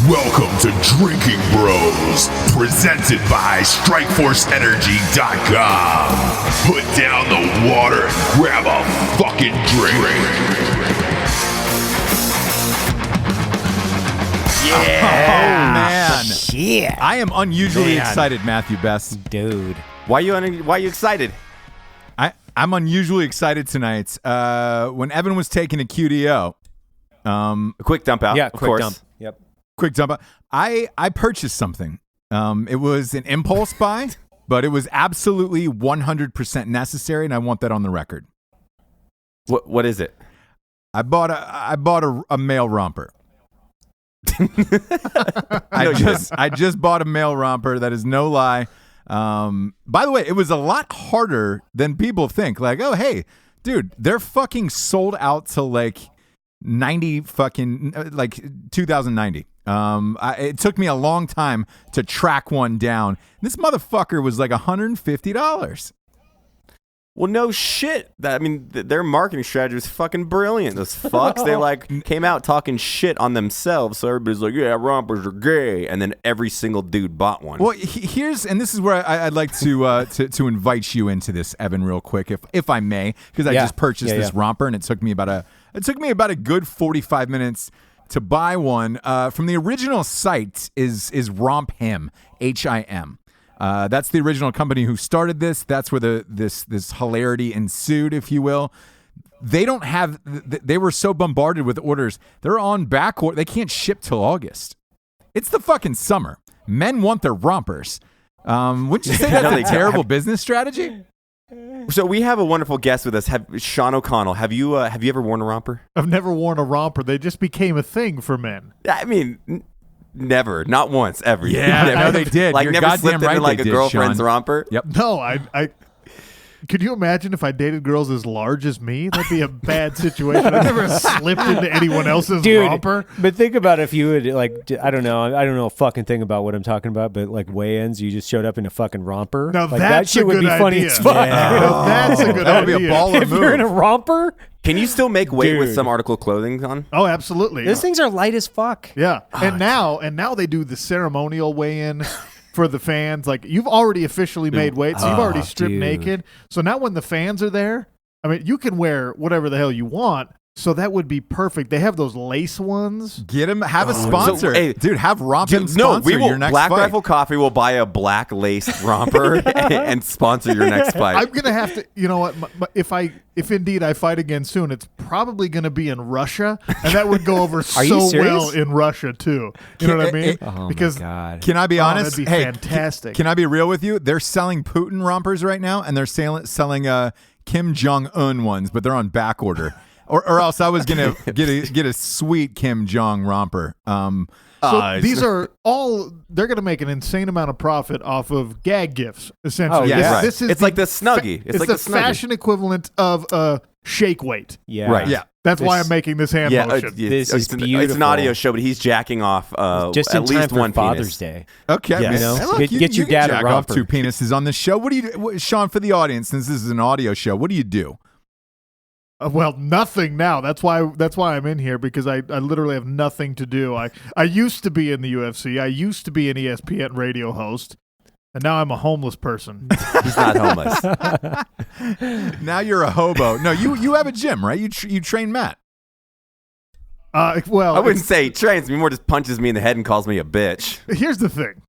Welcome to Drinkin Bros, presented by StrikeForceEnergy.com. Put down the water and grab a fucking drink. Yeah. Oh, man. Shit. I am unusually excited, Matthew Best. Dude. Why you excited? I'm unusually excited tonight. When Evan was taking a QDO. A quick dump out, Yeah, of quick course. dump. Yep. Quick dump out. I purchased something. It was an impulse buy, but it was absolutely 100% necessary, and I want that on the record. What is it? I bought a male romper. I just bought a male romper. That is no lie. By the way, it was a lot harder than people think. Like, oh, hey, dude, they're fucking sold out to like 2090. It took me a long time to track one down. This motherfucker was like $150. Well, no shit. Their marketing strategy was fucking brilliant. Those fucks, they came out talking shit on themselves. So everybody's like, yeah, rompers are gay. And then every single dude bought one. Well, and this is where I'd like to invite you into this, Evan, real quick, if I may, because I just purchased this romper, and it took me about a good 45 minutes to buy one. From the original site is Romp Him, HIM. That's the original company who started this. That's where this hilarity ensued, if you will. They don't have. They were so bombarded with orders. They're on back order. They can't ship till August. It's the fucking summer. Men want their rompers. Wouldn't you say that's a terrible business strategy? So we have a wonderful guest with us, Sean O'Connell. Have you ever worn a romper? I've never worn a romper. They just became a thing for men. I mean, never, not once, ever. Yeah, no, they did. Like You're never goddamn slipped right into like they a did, girlfriend's Sean. romper. Yep. No, I could you imagine if I dated girls as large as me? That'd be a bad situation. I never slipped into anyone else's romper. But think about if you would I don't know a fucking thing about what I'm talking about, but like weigh-ins, you just showed up in a fucking romper. Now like, that's that shit a would good be funny idea. as fuck. Yeah. Now that's a good That would be idea. a baller If you're in a move. romper, Can you still make weight with Dude. some article of clothing on? Oh, absolutely. those things are light as fuck. Yeah, and now they do the ceremonial weigh-in for the fans. Like you've already officially made weight, so you've already stripped dude. naked. So now when the fans are there, I mean, you can wear whatever the hell you want. So that would be perfect. They have those lace ones. Get him. Have a sponsor, So, hey, dude. Have Romp Him Dude, no, sponsor we will. your next Black fight. Rifle Coffee will buy a black lace romper and sponsor your next fight. I'm gonna have to. You know what? If indeed I fight again soon, it's probably gonna be in Russia, and that would go over you so serious? well in Russia too. You know what I mean? Oh Because my God. Can I be honest? that'd be hey, fantastic. Can I be real with you? They're selling Putin rompers right now, and they're selling Kim Jong Un ones, but they're on back order. Or else I was gonna get a sweet Kim Jong romper. So these are all. They're going to make an insane amount of profit off of gag gifts. Essentially, Oh, yeah. Right. This is It's like the Snuggie. It's like the the Snuggie. fashion equivalent of a shake weight. Yeah. Right. Yeah. That's why This- I'm making this hand motion. This is it's an beautiful. audio show, but he's jacking off Just at in time least for one Father's penis. Day. Okay, Yes. man. You know? Hey, look, Get you your can dad a jack off romper. 2 penises on this show. What do you, Sean? For the audience, since this is an audio show, what do you do? Well, nothing now. That's why I'm in here, because I literally have nothing to do. I used to be in the UFC. I used to be an ESPN radio host, and now I'm a homeless person. He's not homeless. Now you're a hobo. No, you have a gym, right? You train Matt. Well, I wouldn't say he trains me, more just punches me in the head and calls me a bitch. here's the thing.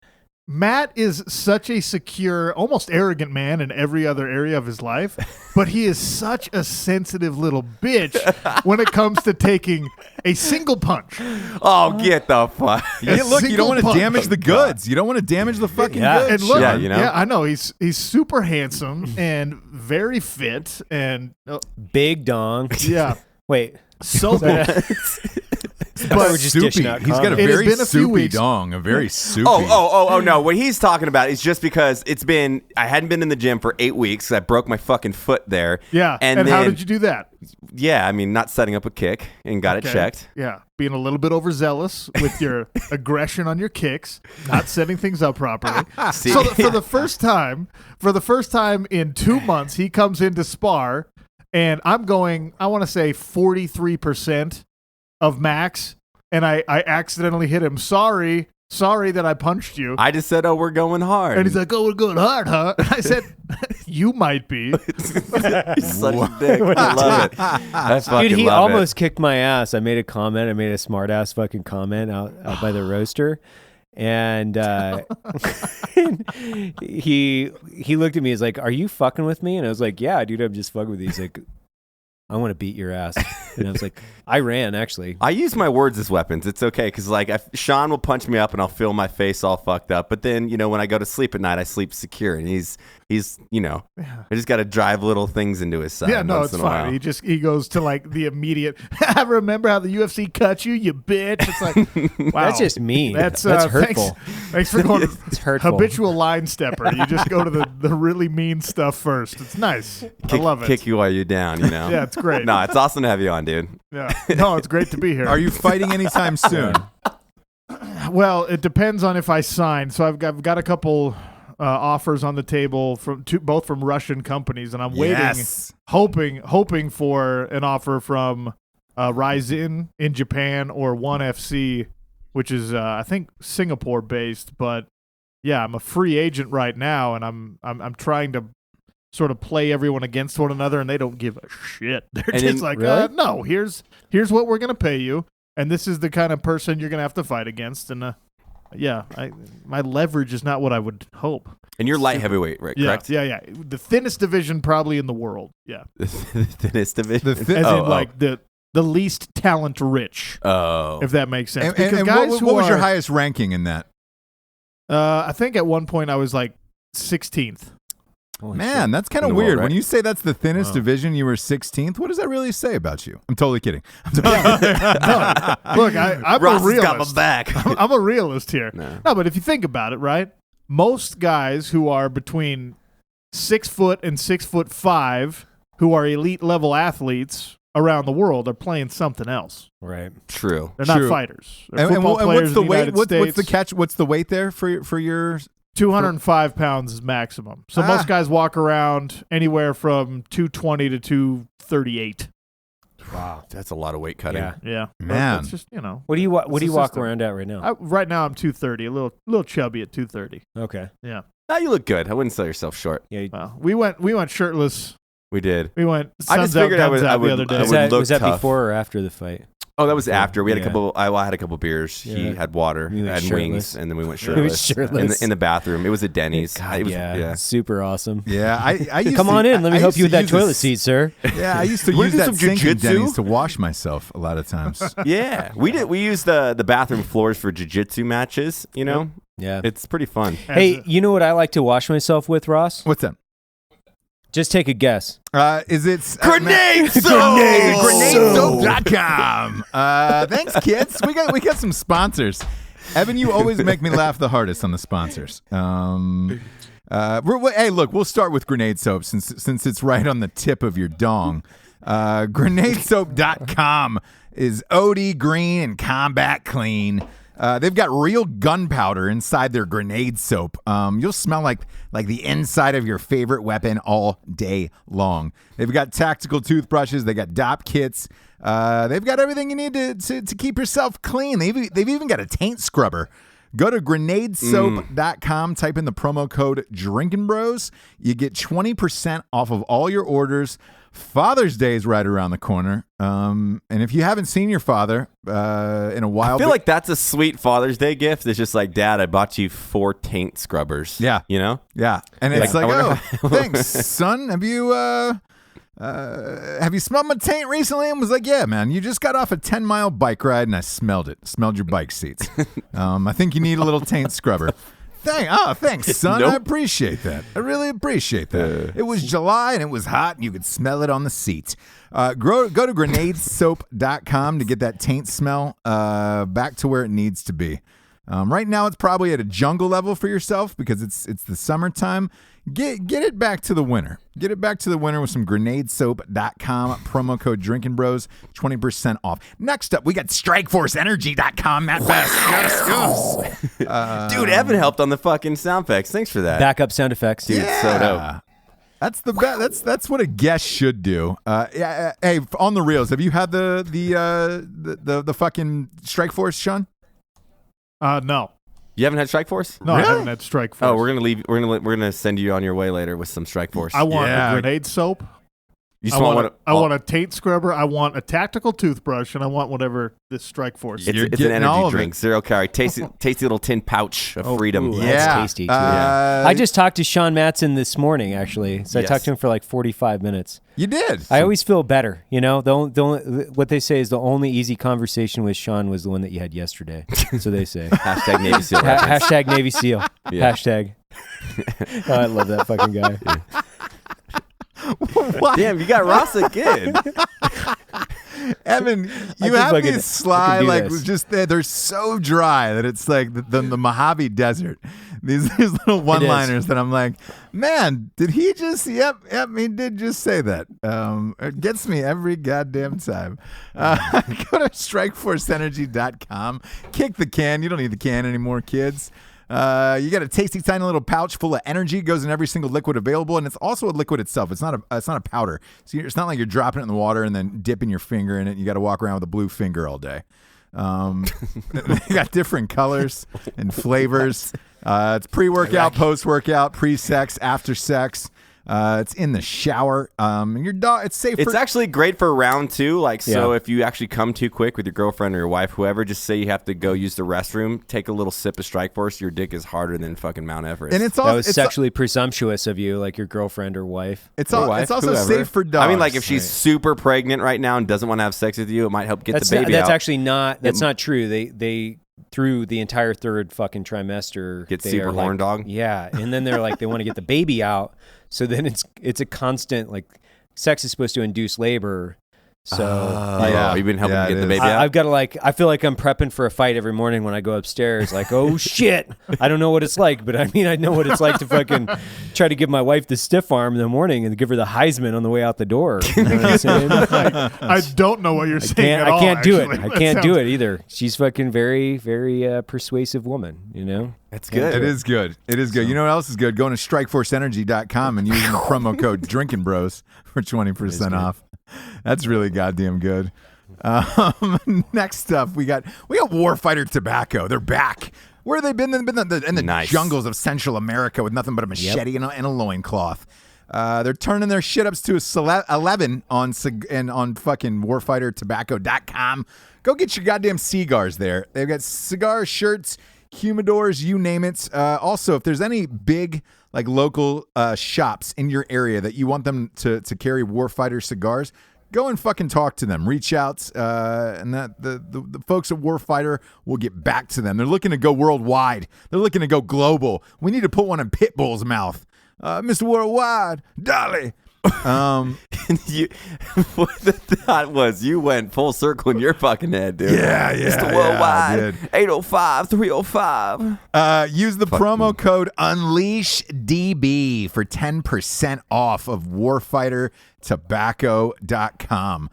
Matt is such a secure, almost arrogant man in every other area of his life, but he is such a sensitive little bitch when it comes to taking a single punch. Oh, get the fuck. Yeah, look, you don't want to punch. damage the goods. You don't want to damage the fucking Yeah. goods. And look, Yeah, you know? I know he's super handsome and very fit, and Big dong. yeah, Wait. so But we're just soupy. dishing out He's got a comments. It has very been a few soupy weeks. dong. A very soupy. Oh, no. What he's talking about is just because I hadn't been in the gym for 8 weeks. I broke my fucking foot there. yeah. And And then, how did you do that? Yeah, I mean, not setting up a kick and got it Okay. checked. Yeah, being a little bit overzealous with your aggression on your kicks, not setting things up properly. See? So for the first time in 2 months, he comes in to spar, and I'm going, I want to say 43% of max, and I accidentally hit him. Sorry that I punched you. I just said, "Oh, we're going hard." And he's like, "Oh, we're going hard, huh?" And I said, "You might be." He's such a dick. I love it. I fucking Dude, he love almost it. kicked my ass. I made a comment. I made a smart ass fucking comment out by the roaster. And he looked at me. He's like, "Are you fucking with me?" And I was like, "Yeah, dude, I'm just fucking with you." He's like, "I want to beat your ass." And I was like, "I ran, actually." I use my words as weapons. It's okay because like Sean will punch me up and I'll feel my face all fucked up. But then when I go to sleep at night, I sleep secure, and he's I just got to drive little things into his side. Yeah, no, once it's in a fine. while. He goes to like the immediate. I remember how the UFC cut you, you bitch. It's like, wow, That's just mean. That's hurtful. Thanks for going. It's hurtful. Habitual line stepper. You just go to the really mean stuff first. It's nice. I love it. Kick you while you're down. Yeah, it's great. No, it's awesome to have you on, dude. Yeah, no, it's great to be here. Are you fighting anytime soon? Well, it depends on if I sign. So I've got a couple offers on the table both from Russian companies, and I'm waiting, hoping for an offer from Ryzen in Japan or One FC, which is I think Singapore based. But yeah, I'm a free agent right now, and I'm trying to sort of play everyone against one another, and they don't give a shit. They're just like, really? no, here's what we're gonna pay you, and this is the kind of person you're gonna have to fight against, and my leverage is not what I would hope. And you're light heavyweight, right? Yeah, Correct? yeah. The thinnest division probably in the world. Yeah, The thinnest division. as in like the least talent rich. Oh, If that makes sense. And, Because and guys what was your highest ranking in that? I think at one point I was like 16th. Holy Man, shit. that's kind In of the world, weird. right? When you say that's the thinnest Wow. division, you were 16th. What does that really say about you? I'm totally kidding. No, look, I'm Ross a has got my realist. back. I'm a realist here. No. No, but if you think about it, right? Most guys who are between 6 foot and 6'5", who are elite level athletes around the world, are playing something else. Right. True. They're not True. fighters. They're And football players what's the in the weight? United What's the States. catch? What's the weight there for your? 205 pounds is maximum. So most guys walk around anywhere from 220 to 238. Wow. That's a lot of weight cutting. Yeah. Yeah, Man. It's just What do you It's a walk system. around at right now? right now I'm 230, a little chubby at 230. Okay. Yeah. Ah, you look good. I wouldn't sell yourself short. Yeah. Well, we went shirtless. We did. We went. I just suns out, figured I guns would- out I would- the other day. I Was would that, look was that tough. before or after the fight? Oh, that was after. We had Yeah. a couple. I had a couple beers. He Yeah. had water You went and shirtless. wings, and then we went He was shirtless. shirtless. In the bathroom. It was at Denny's. God, It was- yeah. Super awesome. Yeah, I used Come to, on in. Let me I help used you with to that use toilet this- seat, sir. Yeah, I used to Wanna use do that some sink in jujitsu? Denny's to wash myself a lot of times. Yeah, we did. We used the bathroom floors for jiu-jitsu matches. Yeah. It's pretty fun. Hey, you know what I like to wash myself with, Ross? What's that? Just take a guess. Is it Grenade soap! GrenadeSoap.com. Thanks, kids. We got some sponsors. Evan, you always make me laugh the hardest on the sponsors. Hey, look, we'll start with Grenade Soap since it's right on the tip of your dong. GrenadeSoap.com is OD green and combat clean. They've got real gunpowder inside their grenade soap. You'll smell like the inside of your favorite weapon all day long. They've got tactical toothbrushes. They got DOP kits. They've got everything you need to keep yourself clean. They've even got a taint scrubber. Go to grenadesoap.com, type in the promo code Drinkin Bros. You get 20% off of all your orders. Father's Day is right around the corner. And if you haven't seen your father in a while, I feel like that's a sweet Father's Day gift. It's just like, Dad, I bought you 4 taint scrubbers. Yeah. Yeah. And it's Like, I like, wonder thanks, son. Have you smelled my taint recently? And was like, yeah, man. You just got off a 10-mile bike ride, and I smelled it. Smelled your bike seats. I think you need a little taint scrubber. Thanks, son. Nope. I appreciate that. I really appreciate that. It was July and it was hot and you could smell it on the seat. Go to grenadesoap.com to get that taint smell back to where it needs to be. Right now it's probably at a jungle level for yourself because it's the summertime. Get it back to the winter. Get it back to the winter with some grenadesoap.com, promo code Drinkin Bros, 20% off. Next up, we got strikeforceenergy.com. Matt Best. Dude, Evan helped on the fucking sound effects. Thanks for that. Backup sound effects. Dude, so dope. That's the best. That's what a guest should do. Hey, on the reels, have you had the fucking Strike Force, Sean? No. You haven't had Strike Force? No, Really? I haven't had Strike Force. Oh, we're gonna leave. We're gonna send you on your way later with some Strike Force. I want a grenade soap. You just want I want a taint scrubber. I want a tactical toothbrush, and I want whatever this Strike Force. You're It's an getting all energy of drink, it. 0 calorie, tasty little tin pouch of freedom. Ooh, Yeah. that's tasty. Too. I just talked to Sean Matson this morning, actually. So I Yes. talked to him for like 45 minutes. You did. I always feel better, you know. The only, what they say is the only easy conversation with Sean was the one that you had yesterday. So they say. Hashtag Navy SEAL. reference. Hashtag Navy SEAL. Yeah. Hashtag. Oh, I love that fucking guy. Damn, you got Ross again. Evan, you can have fucking- these sly, I can do like, this. just they're so dry that it's like the Mojave Desert. These little one-liners that I'm like, man, did he just? Yep, he did just say that. It gets me every goddamn time. Go to StrikeForceEnergy.com. Kick the can. You don't need the can anymore, kids. You got a tasty, tiny little pouch full of energy. Goes in every single liquid available, and it's also a liquid itself. It's not a powder. So it's not like you're dropping it in the water and then dipping your finger in it. You got to walk around with a blue finger all day. They got different colors and flavors. It's pre-workout, post-workout, pre-sex, after sex. It's in the shower. And your dog. It's safe. It's actually great for round 2. Like, so Yeah. if you actually come too quick with your girlfriend or your wife, whoever, just say you have to go use the restroom, take a little sip of Strike Force. Your dick is harder than fucking Mount Everest. and it's That also was sexually presumptuous of you, like your girlfriend or wife. it's Or wife, it's also whoever. safe for dogs. I mean, like if she's super pregnant right now and doesn't want to have sex with you, it might help get That's the baby that's out. actually not. That's not true. They through the entire third fucking trimester Get they super are horn like, dog? Yeah, and then they're like they want to get the baby out. So then it's a constant, like, sex is supposed to induce labor. So yeah. You've been helping Yeah, get it the is. baby out. I've got to, like, I feel like I'm prepping for a fight every morning when I go upstairs. Like, oh shit, I don't know what it's like, but I mean, I know what it's like to fucking try to give my wife the stiff arm in the morning and give her the Heisman on the way out the door. You know what I'm saying? I don't know what you're saying at I all. can't do actually. it. I That can't do sounds- it either. She's fucking very, very persuasive woman. You know. That's good. It is good. It is good. You know what else is good? Going to StrikeForceEnergy.com and using the promo code Drinkin Bros for 20% off. That's really goddamn good. Next up, we got Warfighter Tobacco. They're back. Where have they been? They've been in the Nice. jungles of Central America with nothing but a machete and a loincloth. They're turning their shit ups to a 11 on fucking warfightertobacco.com. Go get your goddamn cigars there. They've got cigar shirts, humidors, you name it. Also, if there's any big like local shops in your area that you want them to carry Warfighter cigars, go and fucking talk to them. Reach out, and that the folks at Warfighter will get back to them. They're looking to go worldwide. They're looking to go global. We need to put one in Pitbull's mouth. Mr. Worldwide, Dolly. What the thought was, you went full circle in your fucking head, dude. Yeah, Mr. I Worldwide, did. 805-305. Use the promo code UNLEASHDB for 10% off of warfightertobacco.com.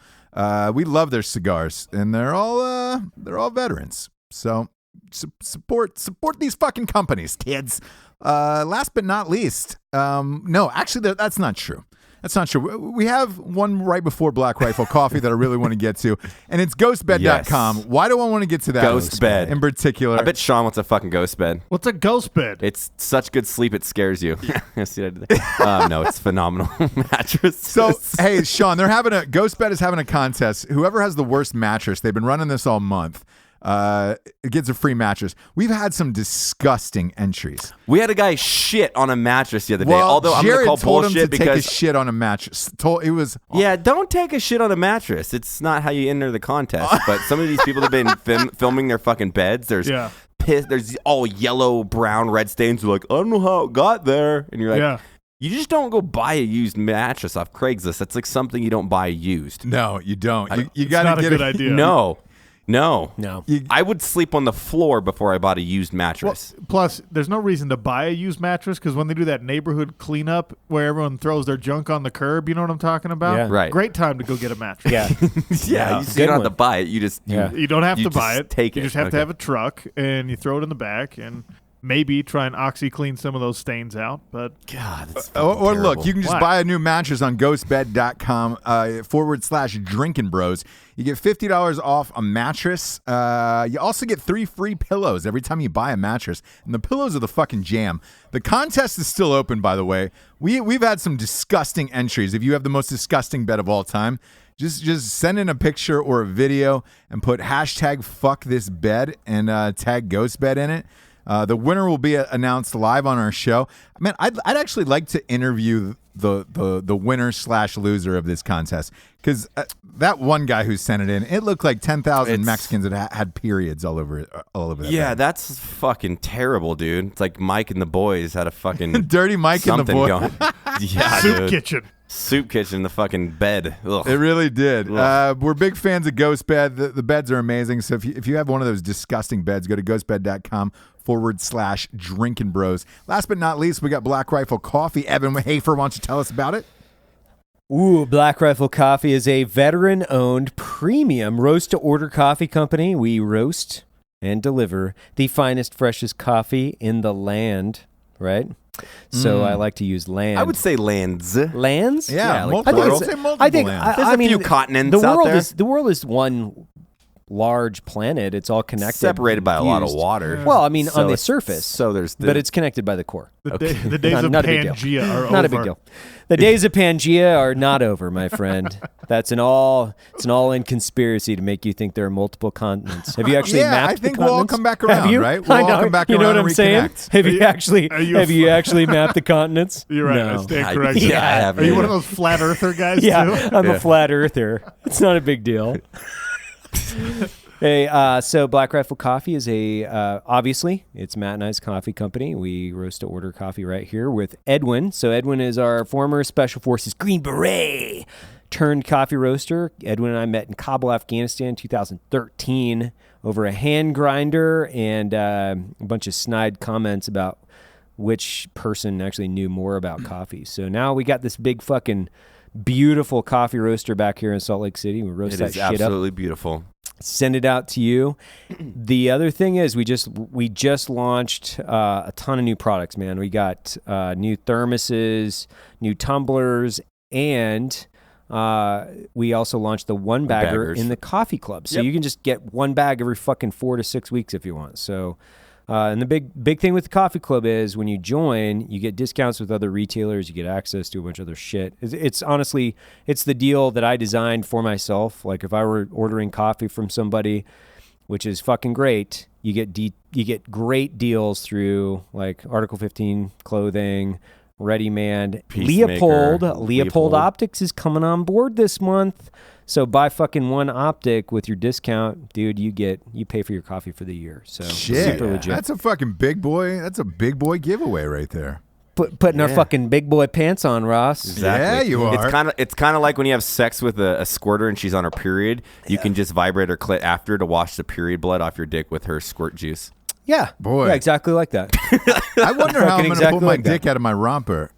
We love their cigars, and they're all veterans. So support these fucking companies, kids. Last but not least, no, actually, that's not true. That's not true. We have one right before Black Rifle Coffee that I really want to get to, and it's ghostbed.com. Yes. Why do I want to get to that? Ghost bed. In particular. I bet Sean wants a fucking ghost bed. What's a ghost bed? It's such good sleep, it scares you. See what I did there? No, it's phenomenal mattress. So, hey, Sean, Ghostbed is having a contest. Whoever has the worst mattress, they've been running this all month, it gets a free mattress. We've had some disgusting entries. We had a guy shit on a mattress the other day. Well, Although I'm Jared going to call told him bullshit to take a because shit on a mattress. It was yeah, don't take a shit on a mattress. It's not how you enter the contest. But some of these people have been filming their fucking beds. There's piss. There's all yellow, brown, red stains. They're like, I don't know how it got there. And you're like, Yeah. you just don't go buy a used mattress off Craigslist. That's like something you don't buy used. no, you don't. You It's got not to a get good it. idea. No. No. I would sleep on the floor before I bought a used mattress. Plus, there's no reason to buy a used mattress because when they do that neighborhood cleanup where everyone throws their junk on the curb, you know what I'm talking about? Yeah. Right. Great time to go get a mattress. Yeah. Yeah, Good you don't have to one. buy it. You just Yeah. You don't have You to buy just it. take you it. just have to Okay. have a truck and you throw it in the back and maybe try and OxyClean some of those stains out. But God, that's or look, terrible. you can just Why? buy a new mattress on ghostbed.com /Drinkin Bros. You get $50 off a mattress. You also get 3 free pillows every time you buy a mattress. And the pillows are the fucking jam. The contest is still open, by the way. We've had some disgusting entries. If you have the most disgusting bed of all time, just send in a picture or a video and put #FuckThisBed and tag Ghostbed in it. The winner will be announced live on our show. Man, I'd actually like to interview the winner / loser of this contest, because that one guy who sent it in, it looked like 10,000 Mexicans that had periods all over that. Yeah, bed. that's fucking terrible, dude. It's like Mike and the boys had a fucking Dirty Mike and the something boy. going. Yeah, Soup dude. Kitchen. Soup kitchen, the fucking bed. Ugh. It really did. Ugh. We're big fans of Ghost Bed. The beds are amazing. So if you have one of those disgusting beds, go to ghostbed.com /Drinkin Bros. Last but not least, we got Black Rifle Coffee. Evan Hafer, why don't you tell us about it? Ooh, Black Rifle Coffee is a veteran-owned premium roast-to-order coffee company. We roast and deliver the finest, freshest coffee in the land, right? So I like to use land. I would say lands. Lands? Yeah, like multiple. plural. I'll say multiple I think lands. There's a few continents the out world there. the world is one large planet. It's all connected, Separated by a lot of fused. water. Well, I mean, So on the it's- surface. So there's the, But it's connected by the core. The days of Not a big deal. Pangea are over. Not a big deal. The days of Pangea are not over, my friend. It's an all-in conspiracy to make you think there are multiple continents. Have you actually mapped I think the we'll all continents? come back Have around, you? right? We'll I all know. come back you know around what I'm and saying? reconnect. Have you actually mapped the continents? You're right. No. I stand I- corrected. yeah, I have, Are you yeah. one of those flat earther guys Yeah, too? I'm a flat earther. It's not a big deal. Hey, so Black Rifle Coffee is obviously, it's Matt and I's coffee company. We roast to order coffee right here with Edwin. So Edwin is our former Special Forces Green Beret turned coffee roaster. Edwin and I met in Kabul, Afghanistan in 2013 over a hand grinder and a bunch of snide comments about which person actually knew more about coffee. So now we got this big fucking beautiful coffee roaster back here in Salt Lake City. We roast it that is shit up. absolutely beautiful. Send it out to you. The other thing is we just launched a ton of new products, man. We got new thermoses, new tumblers, and we also launched the one bagger Baggers. in the coffee club. So Yep. you can just get one bag every fucking 4 to 6 weeks if you want. So and the big thing with the coffee club is when you join, you get discounts with other retailers. You get access to a bunch of other shit. It's honestly, it's the deal that I designed for myself. Like if I were ordering coffee from somebody, which is fucking great, you get great deals through like Article 15 clothing, Ready Man, Peacemaker, Leopold Optics is coming on board this month. So buy fucking one optic with your discount, dude. You pay for your coffee for the year. So Shit, super legit. that's a fucking big boy. That's a big boy giveaway right there. Putting our fucking big boy pants on, Ross. Exactly. Yeah, you are. It's kind of like when you have sex with a squirter and she's on her period. You can just vibrate her clit after to wash the period blood off your dick with her squirt juice. Yeah, Boy. yeah, exactly like that. I wonder how I'm going to exactly pull my like that. dick out of my romper.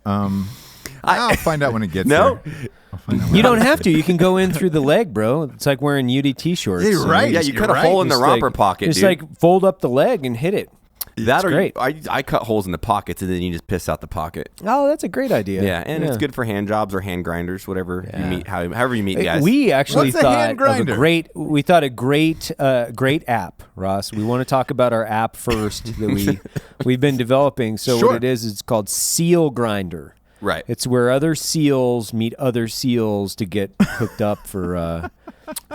I'll find out when it gets No? there. I'll find out when You don't have to. You can go in through the leg, bro. It's like wearing UDT shorts. You're right. Yeah, you You're cut a hole in the Just romper like- pocket, Just dude. like fold up the leg and hit it. That or great. I cut holes in the pockets and then you just piss out the pocket. Oh, that's a great idea. Yeah, and it's good for hand jobs or hand grinders, whatever you meet, however you meet Hey, guys. We actually What's a hand thought of grinder? a great app, Ross. We want to talk about our app first that we've been developing. So Sure. what it is, it's called Seal Grinder. Right. It's where other seals meet other seals to get hooked up for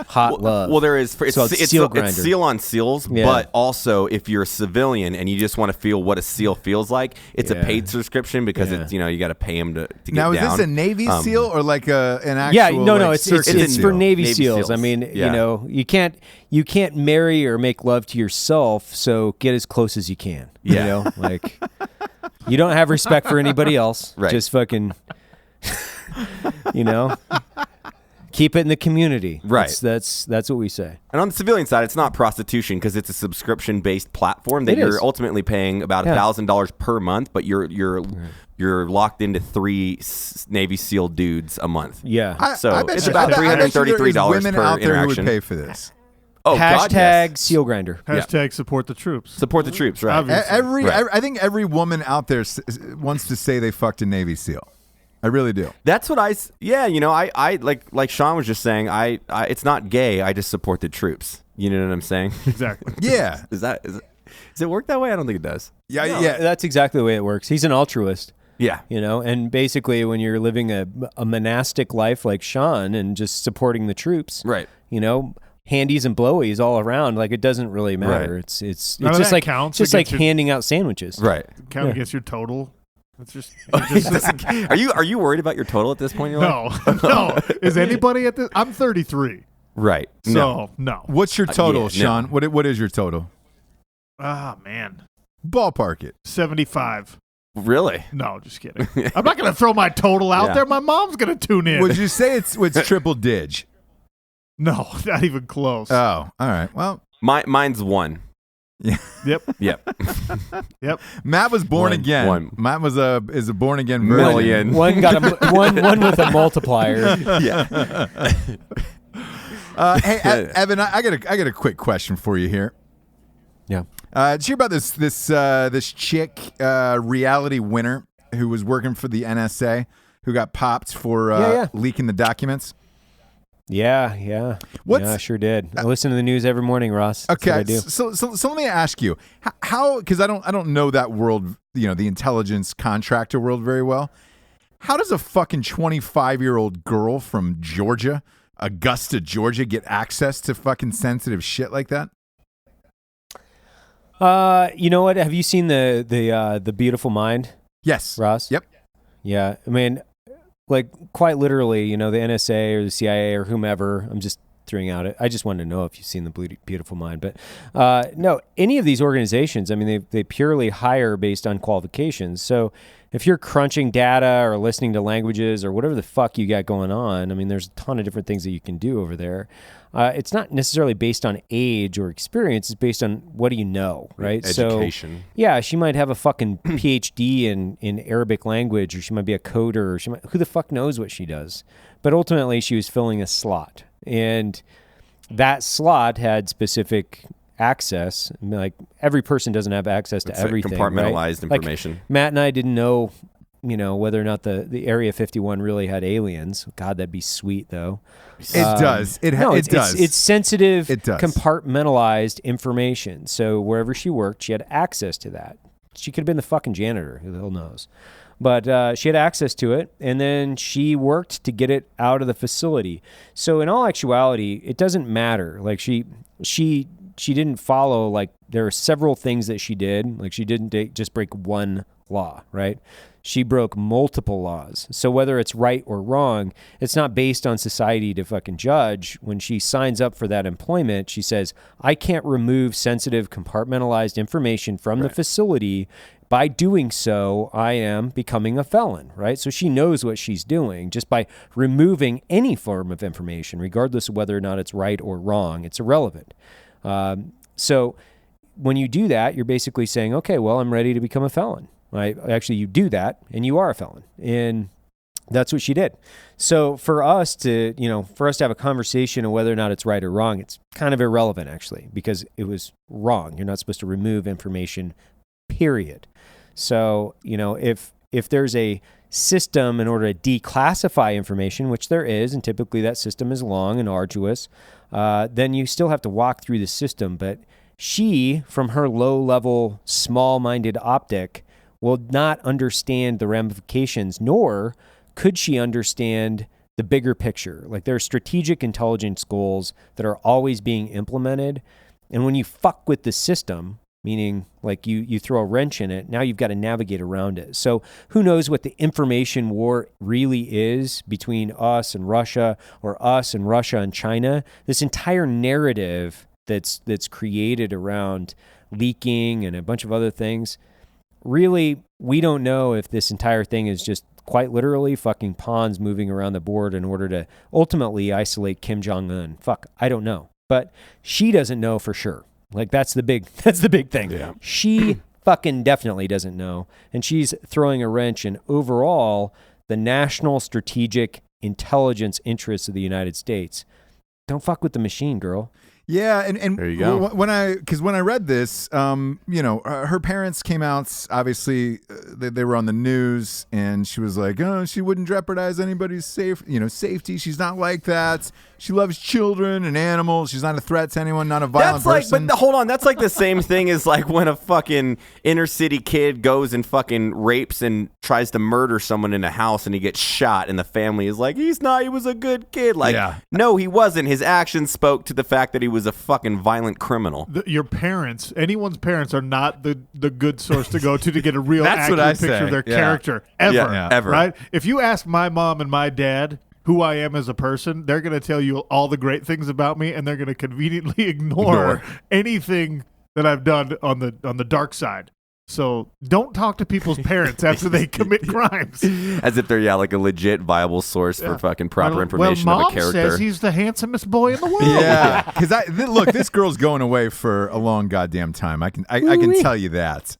hot love. Well, there is. It's, So it's it's seal it's grinder. seal on seals, Yeah. but also if you're a civilian and you just want to feel what a seal feels like, it's a Yeah. paid subscription because Yeah. it's you got to pay them to get Now, is down. this a Navy SEAL or like an actual? Yeah, no, like, it's circuit it's for seal? Navy Navy SEALs. I SEALs. mean, Yeah. you can't marry or make love to yourself, so get as close as you can. Yeah. Like you don't have respect for anybody else. Right. Just fucking, keep it in the community. Right. That's what we say. And on the civilian side, it's not prostitution because it's a subscription-based platform that It you're is. ultimately paying about Yeah. $1,000 per month, but you're locked into 3 Navy SEAL dudes a month. Yeah. So I bet it's you- about I bet you there is $333 women per out there who would interaction. pay for this. Oh, God, Hashtag yes. seal grinder. Hashtag support the troops. Support the troops, right? Obviously. I think every woman out there wants to say they fucked a Navy SEAL. I really do. That's what I like Sean was just saying, it's not gay. I just support the troops. You know what I'm saying? Exactly. Yeah. Does it work that way? I don't think it does. Yeah. No, yeah. That's exactly the way it works. He's an altruist. Yeah. And basically when you're living a monastic life like Sean and just supporting the troops, Right. Handies and blowies all around, like it doesn't really matter. Right. It's None of just that like counts just like against your- handing out sandwiches. Right. Count against your total. It's just, Are you worried about your total at this point in your life? no. Is anybody at this? I'm 33. Right. So, no. What's your total, yeah, Sean? What is your total? Ah, man. Ballpark it. 75. Really? No, just kidding. I'm not going to throw my total out Yeah. there. My mom's going to tune in. Would you say it's triple dig? No, not even close. Oh, all right. Well, Mine's 1. Yep. Yep. Yep. Matt was born again. one. Matt is a born again virgin. Million. One got one with a multiplier. Yeah. Hey, Evan, I got a quick question for you here. Yeah. Did you hear about this chick reality winner who was working for the NSA who got popped for Yeah. leaking the documents? Yeah. What's- I sure did. I listen to the news every morning, Ross. That's what I Okay, do. so let me ask you how because I don't know that world, the intelligence contractor world very well. How does a fucking 25-year-old girl from Georgia, Augusta, Georgia, get access to fucking sensitive shit like that? You know what? Have you seen the Beautiful Mind, Yes. Ross? Yep. Yeah. I mean, like quite literally, the NSA or the CIA or whomever. I'm just throwing out it. I just wanted to know if you've seen the Beautiful Mind, but no, any of these organizations. I mean, they purely hire based on qualifications. So if you're crunching data or listening to languages or whatever the fuck you got going on, I mean, there's a ton of different things that you can do over there. It's not necessarily based on age or experience. It's based on what do you know, right? Education. So, yeah, she might have a fucking PhD in Arabic language, or she might be a coder, or who the fuck knows what she does. But ultimately, she was filling a slot, and that slot had specific access. I mean, like every person doesn't have access to It's like everything. compartmentalized right? information. Like, Matt and I didn't know, whether or not the Area 51 really had aliens. God, that'd be sweet, though. It does. It does. It's sensitive, It does. compartmentalized information. So wherever she worked, she had access to that. She could have been the fucking janitor. Who the hell knows? But she had access to it, and then she worked to get it out of the facility. So in all actuality, it doesn't matter. Like she didn't follow, like there are several things that she did. Like she didn't just break one law, right? She broke multiple laws. So whether it's right or wrong, it's not based on society to fucking judge. When she signs up for that employment, she says, I can't remove sensitive compartmentalized information from the facility. By doing so, I am becoming a felon, right? So she knows what she's doing just by removing any form of information, regardless of whether or not it's right or wrong. It's irrelevant. So when you do that, you're basically saying, okay, well, I'm ready to become a felon. Right? Actually, you do that, and you are a felon, and that's what she did. So for us to have a conversation on whether or not it's right or wrong, it's kind of irrelevant, actually, because it was wrong. You're not supposed to remove information, period. So if there's a system in order to declassify information, which there is, and typically that system is long and arduous, then you still have to walk through the system. But she, from her low-level, small-minded optic, will not understand the ramifications, nor could she understand the bigger picture. Like there are strategic intelligence goals that are always being implemented. And when you fuck with the system, meaning like you throw a wrench in it, now you've got to navigate around it. So who knows what the information war really is between us and Russia, or us and Russia and China. This entire narrative that's created around leaking and a bunch of other things, really, we don't know if this entire thing is just quite literally fucking pawns moving around the board in order to ultimately isolate Kim Jong-un. Fuck, I don't know. But she doesn't know for sure. Like that's the big thing. Yeah. She fucking definitely doesn't know. And she's throwing a wrench in overall the national strategic intelligence interests of the United States. Don't fuck with the machine, girl. Yeah, and There you go. When I read this, her parents came out. Obviously, they were on the news, and she was like, "Oh, she wouldn't jeopardize anybody's safety. She's not like that. She loves children and animals. She's not a threat to anyone. Not a violent person." But hold on, that's like the same thing as like when a fucking inner city kid goes and fucking rapes and tries to murder someone in a house, and he gets shot, and the family is like, "He's not. He was a good kid." Like, no, he wasn't. His actions spoke to the fact that he was a fucking violent criminal. Your parents, anyone's parents, are not the good source to go to get a real That's what accurate I picture say. of their Yeah. character ever. Ever. Right? If you ask my mom and my dad who I am as a person, they're going to tell you all the great things about me, and they're going to conveniently ignore anything that I've done on the dark side. So don't talk to people's parents after they commit crimes. As if they're like a legit viable source for fucking proper information Mom of a character. says he's the handsomest boy in the world. Yeah, because look, this girl's going away for a long goddamn time. I can tell you that.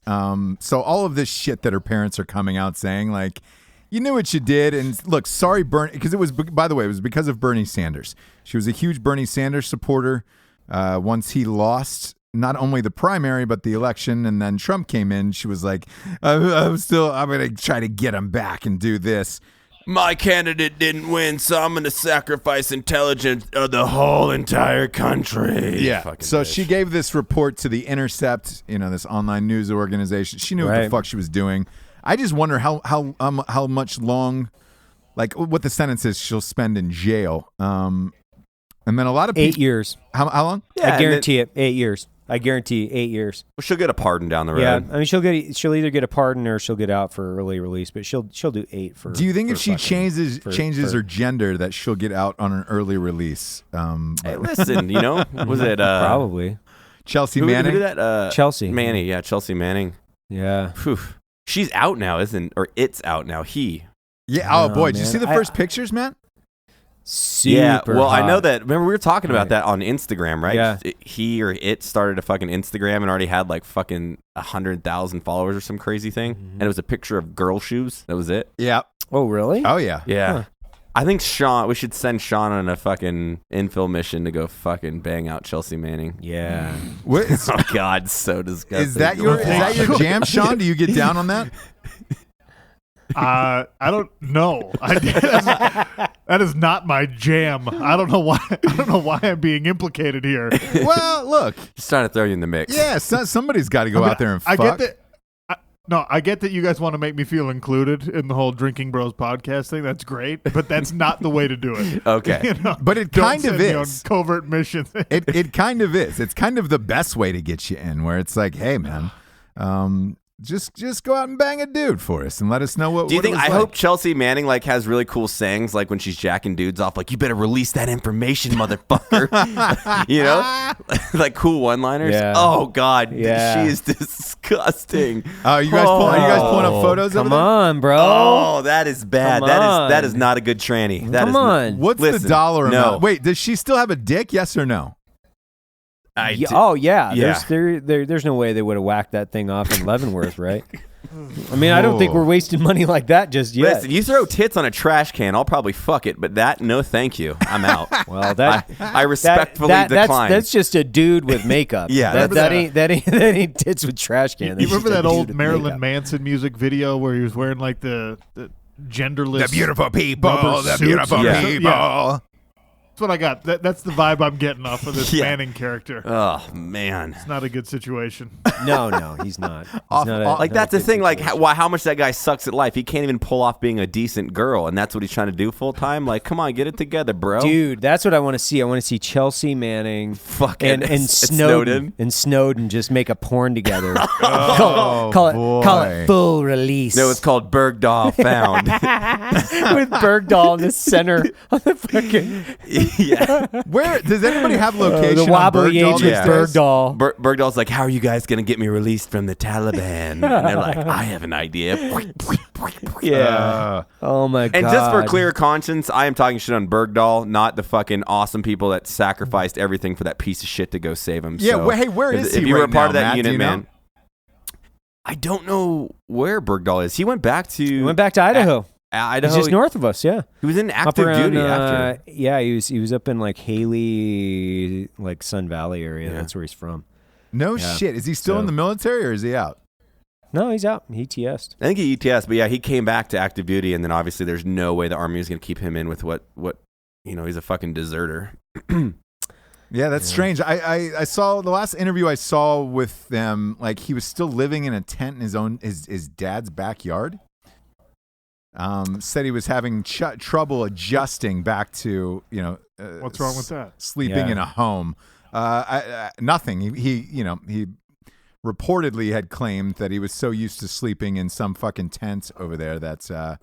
So all of this shit that her parents are coming out saying, like, you knew what you did, and look, sorry, Bernie, because it was, by the way, it was because of Bernie Sanders. She was a huge Bernie Sanders supporter. Once he lost not only the primary but the election, and then Trump came in, she was like, I'm going to try to get him back and do this. My candidate didn't win, so I'm going to sacrifice intelligence of the whole entire country. Yeah. Fucking So bitch. she gave this report to The Intercept, this online news organization. She knew what the fuck she was doing. I just wonder how much long, like what the sentence is she'll spend in jail. And then a lot of people, 8 years. How long? I guarantee it. 8 years. I guarantee 8 years. Well, she'll get a pardon down the road. Yeah, I mean she'll either get a pardon or she'll get out for early release, but she'll do 8 for. Do you think if she changes for her gender that she'll get out on an early release? Hey, listen, was it probably Chelsea who Manning? did that? Chelsea Manning, yeah, Chelsea Manning. Yeah. Whew. She's out now, it's out now. Yeah. Oh boy, did you man. see the first pictures, man? Super Well, I know hot. that. Remember, we were talking about that on Instagram, right? Yeah. He or it started a fucking Instagram and already had like fucking 100,000 followers or some crazy thing. And it was a picture of girl shoes. That was it. Yeah. Oh, really? Oh yeah. Yeah. Huh. I think we should send Sean on a fucking infill mission to go fucking bang out Chelsea Manning. Yeah. What is, Oh, God, so disgusting. is that your jam, Sean? Do you get down on that? I don't know. That is not my jam. I don't know why. I don't know why I'm being implicated here. Well, look. Just trying to throw you in the mix. Yeah, somebody's got to go out there and fuck. I get that. I get that you guys want to make me feel included in the whole Drinking Bros podcast thing. That's great, but that's not the way to do it. Okay. But it Don't kind of send me on is. covert missions. It kind of is. It's kind of the best way to get you in, where it's like, hey, man, just go out and bang a dude for us and let us know what. Do you what it think? was I like. hope Chelsea Manning like has really cool sayings, like when she's jacking dudes off, like "You better release that information, motherfucker." Like cool one-liners. Yeah. Oh God, Yeah. she is disgusting. Are you guys pulling up photos Come of it? on, bro. Oh, that is bad. Come That is on. not a good tranny. That Come is on. What's Listen, the dollar no. amount? Wait, does she still have a dick? Yes or no? Yeah. Yeah. There's no way they would have whacked that thing off in Leavenworth, right? I mean, I don't think we're wasting money like that just yet. Listen, you throw tits on a trash can, I'll probably fuck it, but that, no, thank you. I'm out. Well, that I respectfully decline. That's just a dude with makeup. Yeah, that ain't tits with trash can. You That's remember just a that dude old with Marilyn makeup. Manson music video where he was wearing like the genderless, people, rubber the suits beautiful or something? people. Yeah. That's what I got. That's the vibe I'm getting off of this Yeah. Manning character. Oh man. It's not a good situation. No, he's not. He's not Like that's the thing. Like how much that guy sucks at life. He can't even pull off being a decent girl, and that's what he's trying to do full time. Like, come on, get it together, bro. Dude, that's what I want to see. I want to see Chelsea Manning Fucking and Snowden just make a porn together. call boy. it full release. No, it's called Bergdahl Found. with Bergdahl in the center of the fucking Yeah. Where does anybody have location? the on wobbly Bergdahl age these with days? Bergdahl. Bergdahl's like, how are you guys going to get me released from the Taliban? And they're like, I have an idea. Yeah. Oh my god. And just for clear conscience, I am talking shit on Bergdahl, not the fucking awesome people that sacrificed everything for that piece of shit to go save him. Yeah, So, hey, where is he If you were a right part now, of that Matt? Do unit, you know? man. I don't know where Bergdahl is. He went back to He went back to Idaho. Idaho. He's just north of us. Yeah. He was in Up active around, duty after. Yeah, he was up in like Haley, like Sun Valley area. Yeah. That's where he's from. No shit. Is he still in the military or is he out? No, he's out. He TS'd. I think he ETS, but yeah, he came back to active duty, and then obviously there's no way the Army is going to keep him in with what he's a fucking deserter. Yeah, that's strange. I saw the last interview I saw with them, like he was still living in a tent in his dad's backyard. Said he was having trouble adjusting back to, What's wrong with that? Sleeping in a home. Nothing. He reportedly had claimed that he was so used to sleeping in some fucking tent over there that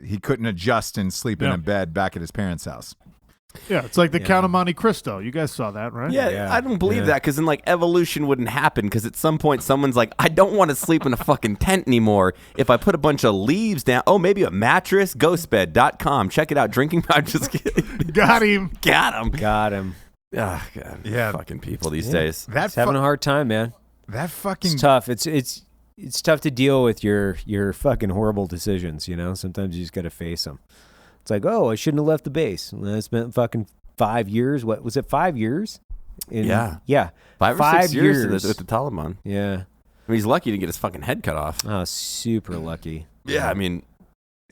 he couldn't adjust and sleep in a bed back at his parents' house. Yeah, it's like the Count of Monte Cristo. You guys saw that, right? Yeah, I don't believe that, because then like evolution wouldn't happen, because at some point someone's like, I don't want to sleep in a fucking tent anymore. If I put a bunch of leaves down, maybe a mattress, ghostbed.com. Check it out. Drinking Bro. Just kidding. Got him. Got him. Oh, God. Yeah. Fucking people these days. He's having a hard time, man. That fucking... It's tough. It's tough to deal with your fucking horrible decisions, Sometimes you just got to face them. It's like, I shouldn't have left the base. I spent fucking 5 years. What was it, 5 years? Yeah. 5 or 6 years with the Taliban. Yeah. I mean, he's lucky to get his fucking head cut off. Oh, super lucky. Yeah, I mean...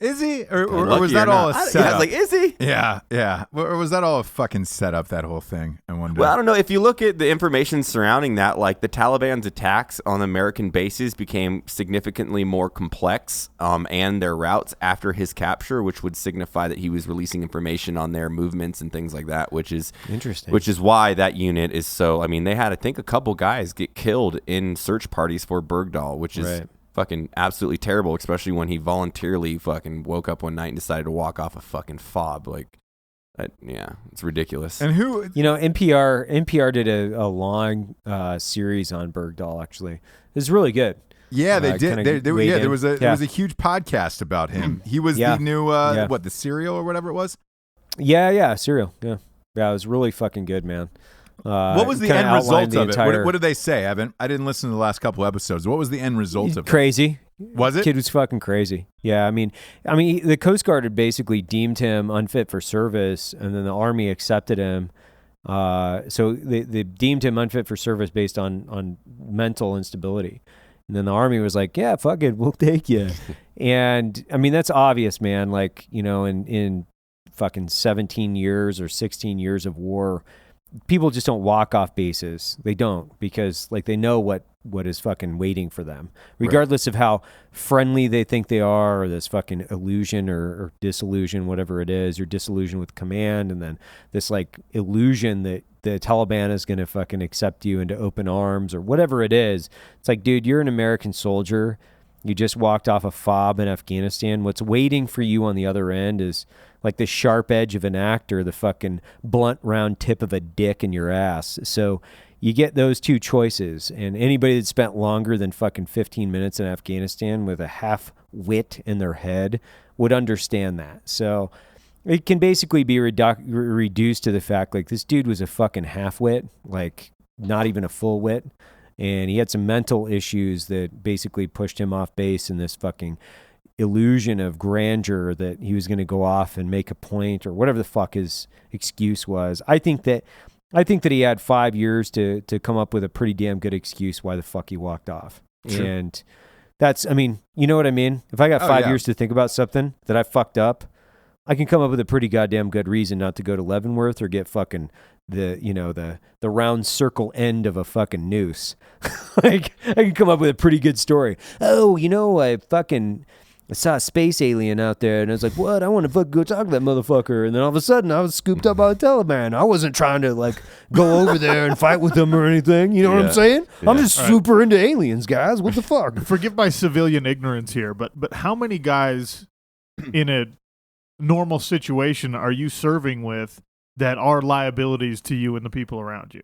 Is he? Or was that all a setup? I was like, is he? Yeah. Or was that all a fucking setup, that whole thing? I wonder. Well, I don't know. If you look at the information surrounding that, like the Taliban's attacks on American bases became significantly more complex, and their routes after his capture, which would signify that he was releasing information on their movements and things like that, which is interesting. Which is why that unit is so... I mean, they had, I think, a couple guys get killed in search parties for Bergdahl, which is... Right. Fucking absolutely terrible, especially when he voluntarily fucking woke up one night and decided to walk off a fucking fob. Like, it's ridiculous. And who... NPR did a long series on Bergdahl, actually. It was really good. Yeah, they did. There was a huge podcast about him. He was the new, the Serial or whatever it was? Yeah, Serial. Yeah, it was really fucking good, man. What was the end result of it? What did they say, Evan? I didn't listen to the last couple episodes. What was the end result of it? Crazy. Was it? Kid was fucking crazy. Yeah, I mean, the Coast Guard had basically deemed him unfit for service, and then the Army accepted him. So they deemed him unfit for service based on mental instability. And then the Army was like, yeah, fuck it, we'll take you. And, I mean, that's obvious, man. Like, in fucking 17 years or 16 years of war, people just don't walk off bases. They don't, because like they know what is fucking waiting for them, regardless of how friendly they think they are, or this fucking illusion or disillusion, whatever it is, you're disillusioned with command. And then this like illusion that the Taliban is going to fucking accept you into open arms or whatever it is. It's like, dude, you're an American soldier. You just walked off a fob in Afghanistan. What's waiting for you on the other end is like the sharp edge of an actor, the fucking blunt round tip of a dick in your ass. So you get those two choices. And anybody that spent longer than fucking 15 minutes in Afghanistan with a half wit in their head would understand that. So it can basically be reduced to the fact like this dude was a fucking half wit, like not even a full wit. And he had some mental issues that basically pushed him off base in this fucking illusion of grandeur that he was going to go off and make a point or whatever the fuck his excuse was. I think that he had 5 years to come up with a pretty damn good excuse why the fuck he walked off. Sure. And that's, I mean, you know what I mean? If I got 5 years to think about something that I fucked up, I can come up with a pretty goddamn good reason not to go to Leavenworth or get fucking the round circle end of a fucking noose. Like, I can come up with a pretty good story. Oh, I saw a space alien out there, and I was like, what? I want to fucking go talk to that motherfucker. And then all of a sudden, I was scooped up by the Taliban. I wasn't trying to, like, go over there and fight with them or anything. You know what I'm saying? Yeah. I'm just super into aliens, guys. What the fuck? Forgive my civilian ignorance here, but how many guys in a normal situation are you serving with that are liabilities to you and the people around you?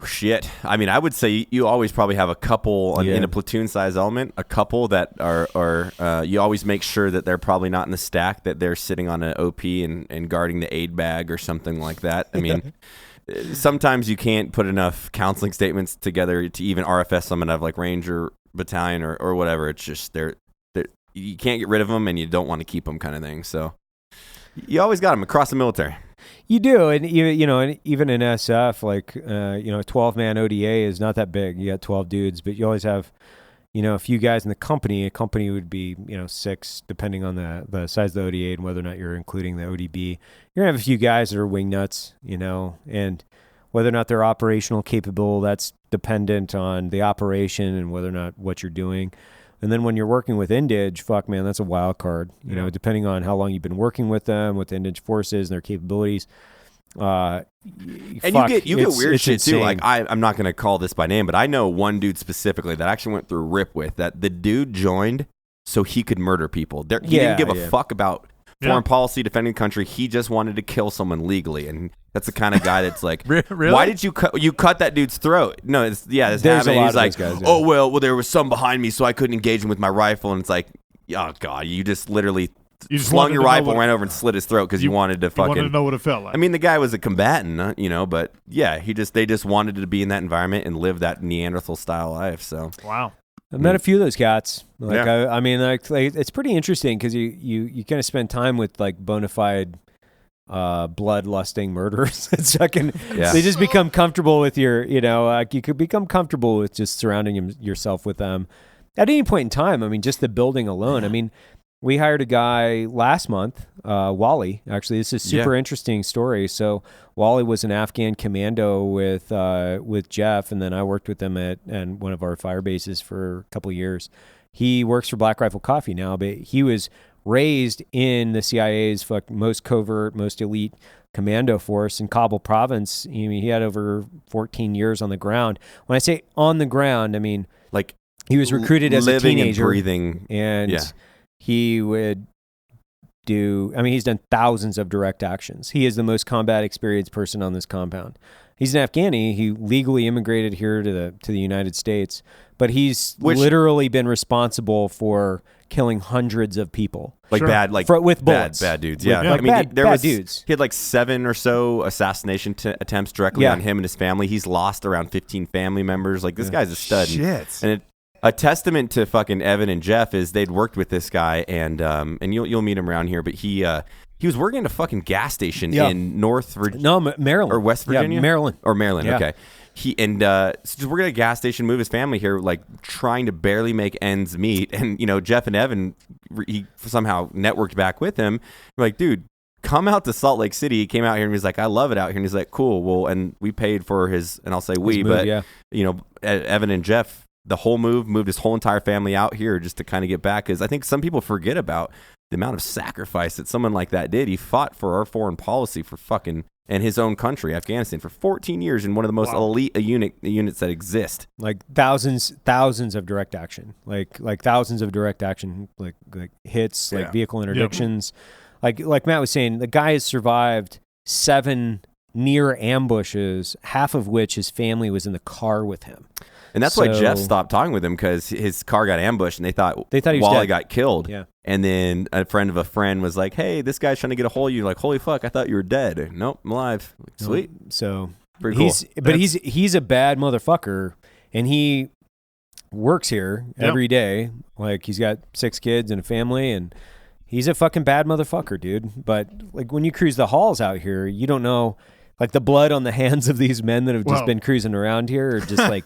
Shit. I mean, I would say you always probably have a couple in a platoon size element, a couple that are you always make sure that they're probably not in the stack, that they're sitting on an OP and guarding the aid bag or something like that. I mean, sometimes you can't put enough counseling statements together to even RFS someone out of like Ranger Battalion or whatever. It's just you can't get rid of them and you don't want to keep them kind of thing. So you always got them across the military. You do, and and even in SF, like a 12-man ODA is not that big. You got 12 dudes, but you always have a few guys in the company. A company would be 6, depending on the size of the ODA and whether or not you're including the ODB. You're gonna have a few guys that are wing nuts, and whether or not they're operational capable, that's dependent on the operation and whether or not what you're doing. And then when you're working with Indige, fuck, man, that's a wild card. Depending on how long you've been working with them, what the Indige force is and their capabilities. And you get weird shit insane. too. Like I'm not gonna call this by name, but I know one dude specifically that I actually went through RIP with. That the dude joined so he could murder people. He didn't give a fuck about foreign policy, defending the country. He just wanted to kill someone legally, and that's the kind of guy that's like, really? Why did you cut that dude's throat? No, this There's happened. a lot He's of like, those guys, oh well, there was some behind me, so I couldn't engage him with my rifle, and it's like, oh god, you just literally. You just slung your rifle, ran over and slit his throat because you wanted to fucking. You wanted to know what it felt like. I mean, the guy was a combatant, but yeah, they just wanted to be in that environment and live that Neanderthal style life. So wow, I met a few of those cats. Like Yeah. I mean, like it's pretty interesting because you kind of spend time with like bona fide bloodlusting murderers. They just become comfortable with your, you could become comfortable with just surrounding yourself with them at any point in time. I mean, just the building alone. I mean. We hired a guy last month, Wally. Actually, this is a super interesting story. So Wally was an Afghan commando with Jeff, and then I worked with him at one of our fire bases for a couple of years. He works for Black Rifle Coffee now, but he was raised in the CIA's most covert, most elite commando force in Kabul province. I mean, he had over 14 years on the ground. When I say on the ground, I mean like he was recruited as a teenager, and breathing, and he would he's done thousands of direct actions. He is the most combat experienced person on this compound. He's an Afghani. He legally immigrated here to the United States, but he's literally been responsible for killing hundreds of people. With bullets. Bad dudes. Yeah. Bad dudes. He had like 7 or so assassination attempts directly on him and his family. He's lost around 15 family members. Like, this guy's a stud. Shit. And a testament to fucking Evan and Jeff is they'd worked with this guy, and you'll meet him around here, but he was working at a fucking gas station in North Virginia. No, Maryland. Or West Virginia? Yeah, Maryland. Or Maryland, yeah. Okay. So just working at a gas station, move his family here, like trying to barely make ends meet. And, Jeff and Evan, he somehow networked back with him. We're like, dude, come out to Salt Lake City. He came out here and he's like, I love it out here. And he's like, cool. Well, and we paid for his, and I'll say we, but, Evan and Jeff, the whole moved his whole entire family out here just to kind of get back. Because I think some people forget about the amount of sacrifice that someone like that did. He fought for our foreign policy and his own country, Afghanistan, for 14 years in one of the most elite units that exist. Like thousands of direct action, like thousands of direct action, like hits, like vehicle interdictions. Like Matt was saying, the guy has survived 7 near ambushes, half of which his family was in the car with him. And that's why Jeff stopped talking with him, because his car got ambushed and they thought he was Wally dead. got killed. Yeah. And then a friend of a friend was like, hey, this guy's trying to get a hold of you. Like, holy fuck, I thought you were dead. Nope, I'm alive. Like, sweet. So pretty cool. He's a bad motherfucker, and he works here every day. Like, he's got 6 kids and a family, and he's a fucking bad motherfucker, dude. But like, when you cruise the halls out here, you don't know, like, the blood on the hands of these men that have just been cruising around here are just like,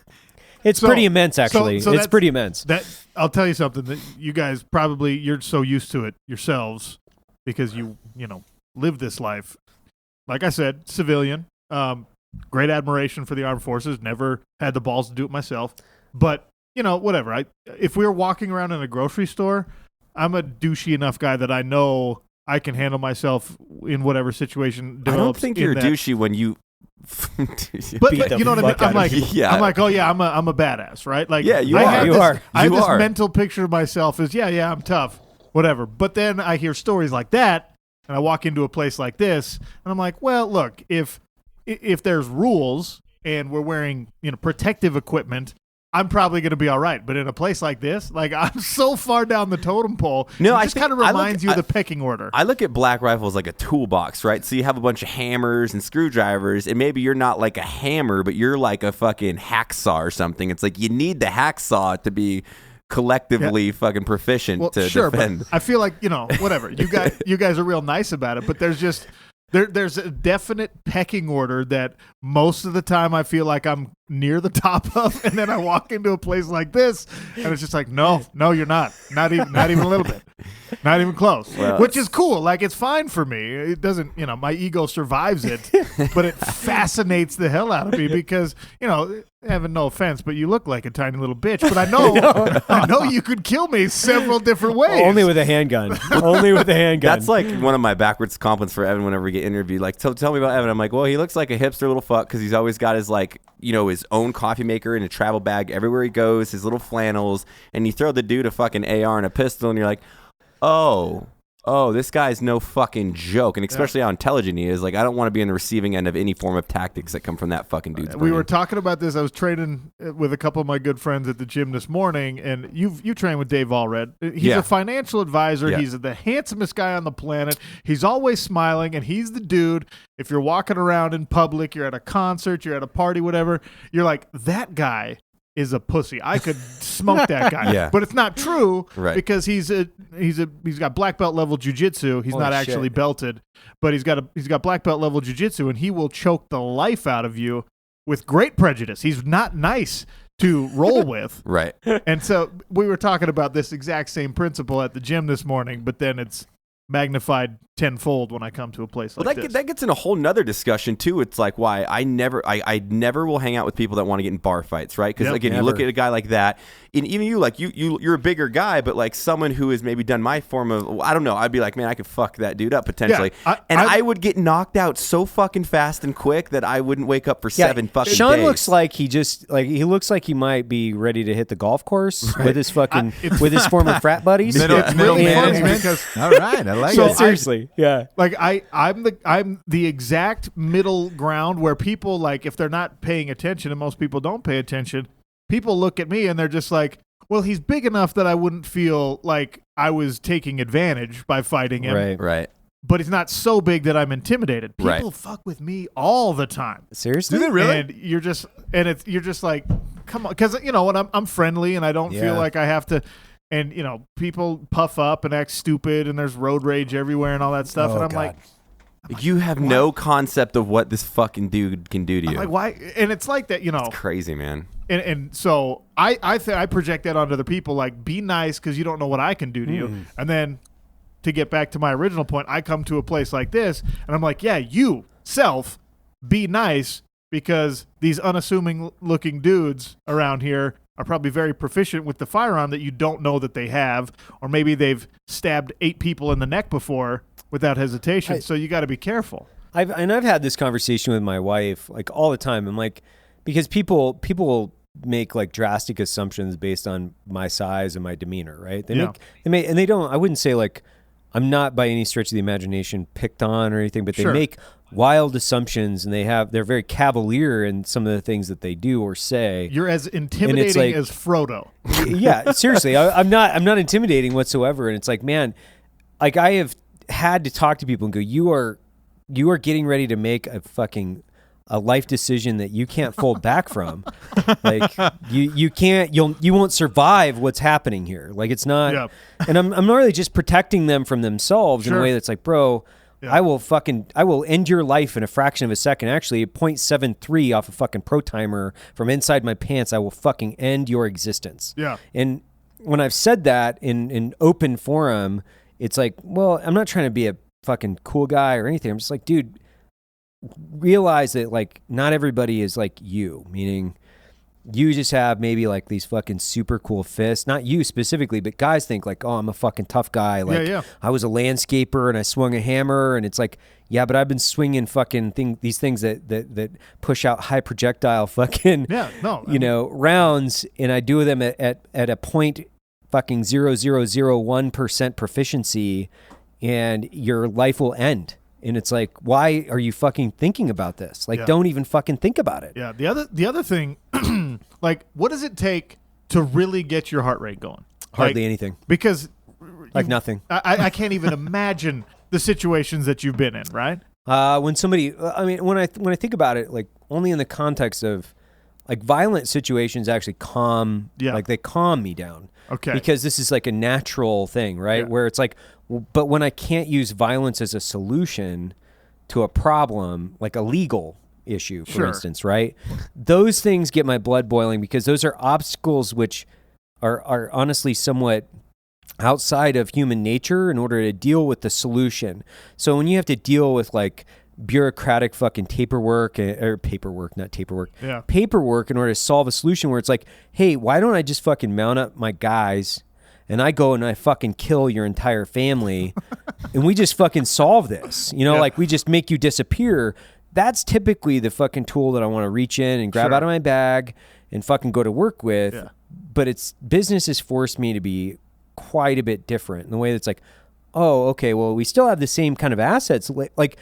it's pretty immense, actually. It's pretty immense. That I'll tell you something that you guys probably, you're so used to it yourselves because you live this life. Like I said, civilian, great admiration for the armed forces. Never had the balls to do it myself, but whatever. If we were walking around in a grocery store, I'm a douchey enough guy that I know I can handle myself in whatever situation develops. I don't think you're douchey when you. but you know what I mean? I'm like, oh yeah, I'm a badass, right? Like, yeah, you are. I have this mental picture of myself as I'm tough, whatever. But then I hear stories like that, and I walk into a place like this, and I'm like, well, look, if there's rules and we're wearing protective equipment, I'm probably going to be all right. But in a place like this, like, I'm so far down the totem pole. No, it just kind of reminds you of the pecking order. I look at Black Rifle as like a toolbox, right? So you have a bunch of hammers and screwdrivers, and maybe you're not like a hammer, but you're like a fucking hacksaw or something. It's like you need the hacksaw to be collectively fucking proficient to defend. But I feel like, whatever. You guys are real nice about it, but there's just there's a definite pecking order that most of the time I feel like I'm near the top of, and then I walk into a place like this and it's just like, no, you're not. Not even a little bit. Not even close. Well, which is cool. Like, it's fine for me. It doesn't, my ego survives it, but it fascinates the hell out of me because, Evan, no offense, but you look like a tiny little bitch. But I know you could kill me several different ways. Only with a handgun. Only with a handgun. That's like one of my backwards compliments for Evan whenever we get interviewed. Like, tell me about Evan. I'm like, well, he looks like a hipster little fuck because he's always got his his own coffee maker in a travel bag everywhere he goes, his little flannels, and you throw the dude a fucking AR and a pistol, and you're like, oh, this guy's no fucking joke. And especially how intelligent he is. Like, I don't want to be on the receiving end of any form of tactics that come from that fucking dude's brain. We were talking about this. I was training with a couple of my good friends at the gym this morning, and you train with Dave Allred. He's a financial advisor. Yeah. He's the handsomest guy on the planet. He's always smiling, and he's the dude. If you're walking around in public, you're at a concert, you're at a party, whatever, you're like, that guy is a pussy. I could smoke that guy. But it's not true because he's got black belt level jiu-jitsu. He's not actually belted, but he's got black belt level jiu-jitsu, and he will choke the life out of you with great prejudice. He's not nice to roll with. Right. And so we were talking about this exact same principle at the gym this morning, but then it's magnified tenfold when I come to a place like this. That gets in a whole nother discussion too. It's like why I never will hang out with people that want to get in bar fights, right? Because again, you look at a guy like that, and even you, like you're a bigger guy, but like someone who has maybe done my form of, I don't know, I'd be like, man, I could fuck that dude up potentially, I would get knocked out so fucking fast and quick that I wouldn't wake up for 7 fucking Sean days. looks like he looks like he might be ready to hit the golf course with his fucking with his former frat buddies. Middle management. All right, I like it. Seriously, like I'm the exact middle ground where people, like, if they're not paying attention, and most people don't pay attention, people look at me and they're just like, well, he's big enough that I wouldn't feel like I was taking advantage by fighting him. Right. But he's not so big that I'm intimidated. People fuck with me all the time. Seriously? Do they really? And you're just like, come on, because when I'm friendly and I don't feel like I have to. And, people puff up and act stupid, and there's road rage everywhere and all that stuff. And I'm like, you have no concept of what this fucking dude can do to you. I'm like, why? And it's like that, It's crazy, man. And so I project that onto other people, like, be nice because you don't know what I can do to you. And then to get back to my original point, I come to a place like this, and I'm like, yeah, you, self, be nice because these unassuming looking dudes around here are probably very proficient with the firearm that you don't know that they have, or maybe they've stabbed 8 people in the neck before without hesitation. So you got to be careful. I've had this conversation with my wife like all the time. I'm like, because people make like drastic assumptions based on my size and my demeanor, right? They don't. I wouldn't say like I'm not by any stretch of the imagination picked on or anything, but they make wild assumptions, and they're very cavalier in some of the things that they do or say. You're as intimidating as Frodo. Yeah, seriously, I'm not intimidating whatsoever. And it's like, man, like I have had to talk to people and go, you are getting ready to make a life decision that you can't fold back from. Like you won't survive what's happening here. Like it's not, and I'm not really just protecting them from themselves in a way that's like, bro, I will end your life in a fraction of a second. Actually, 0.73 off a fucking pro timer from inside my pants, I will fucking end your existence. Yeah. And when I've said that in open forum, it's like, well, I'm not trying to be a fucking cool guy or anything. I'm just like, dude, realize that like not everybody is like you, meaning you just have maybe like these fucking super cool fists. Not you specifically, but guys think like, oh, I'm a fucking tough guy. Like I was a landscaper and I swung a hammer, and it's like, yeah, but I've been swinging fucking these things that push out high projectile fucking rounds, and I do them at a point fucking 0.0001% proficiency, and your life will end. And it's like, why are you fucking thinking about this? Like, don't even fucking think about it. Yeah. The other thing, like, what does it take to really get your heart rate going? Hardly anything. Because nothing. I can't even imagine the situations that you've been in, right? When I think about it, like only in the context of Like violent situations actually like they calm me down. Okay. Because this is like a natural thing, right? Yeah. Where it's like, but when I can't use violence as a solution to a problem, like a legal issue, for instance, right? Those things get my blood boiling because those are obstacles which are honestly somewhat outside of human nature in order to deal with the solution. So when you have to deal with like bureaucratic fucking paperwork in order to solve a solution where it's like, hey, why don't I just fucking mount up my guys and I go and I fucking kill your entire family and we just fucking solve this, like we just make you disappear. That's typically the fucking tool that I want to reach in and grab out of my bag and fucking go to work with. Yeah. But business has forced me to be quite a bit different in the way that's like, oh, okay, well, we still have the same kind of assets. Like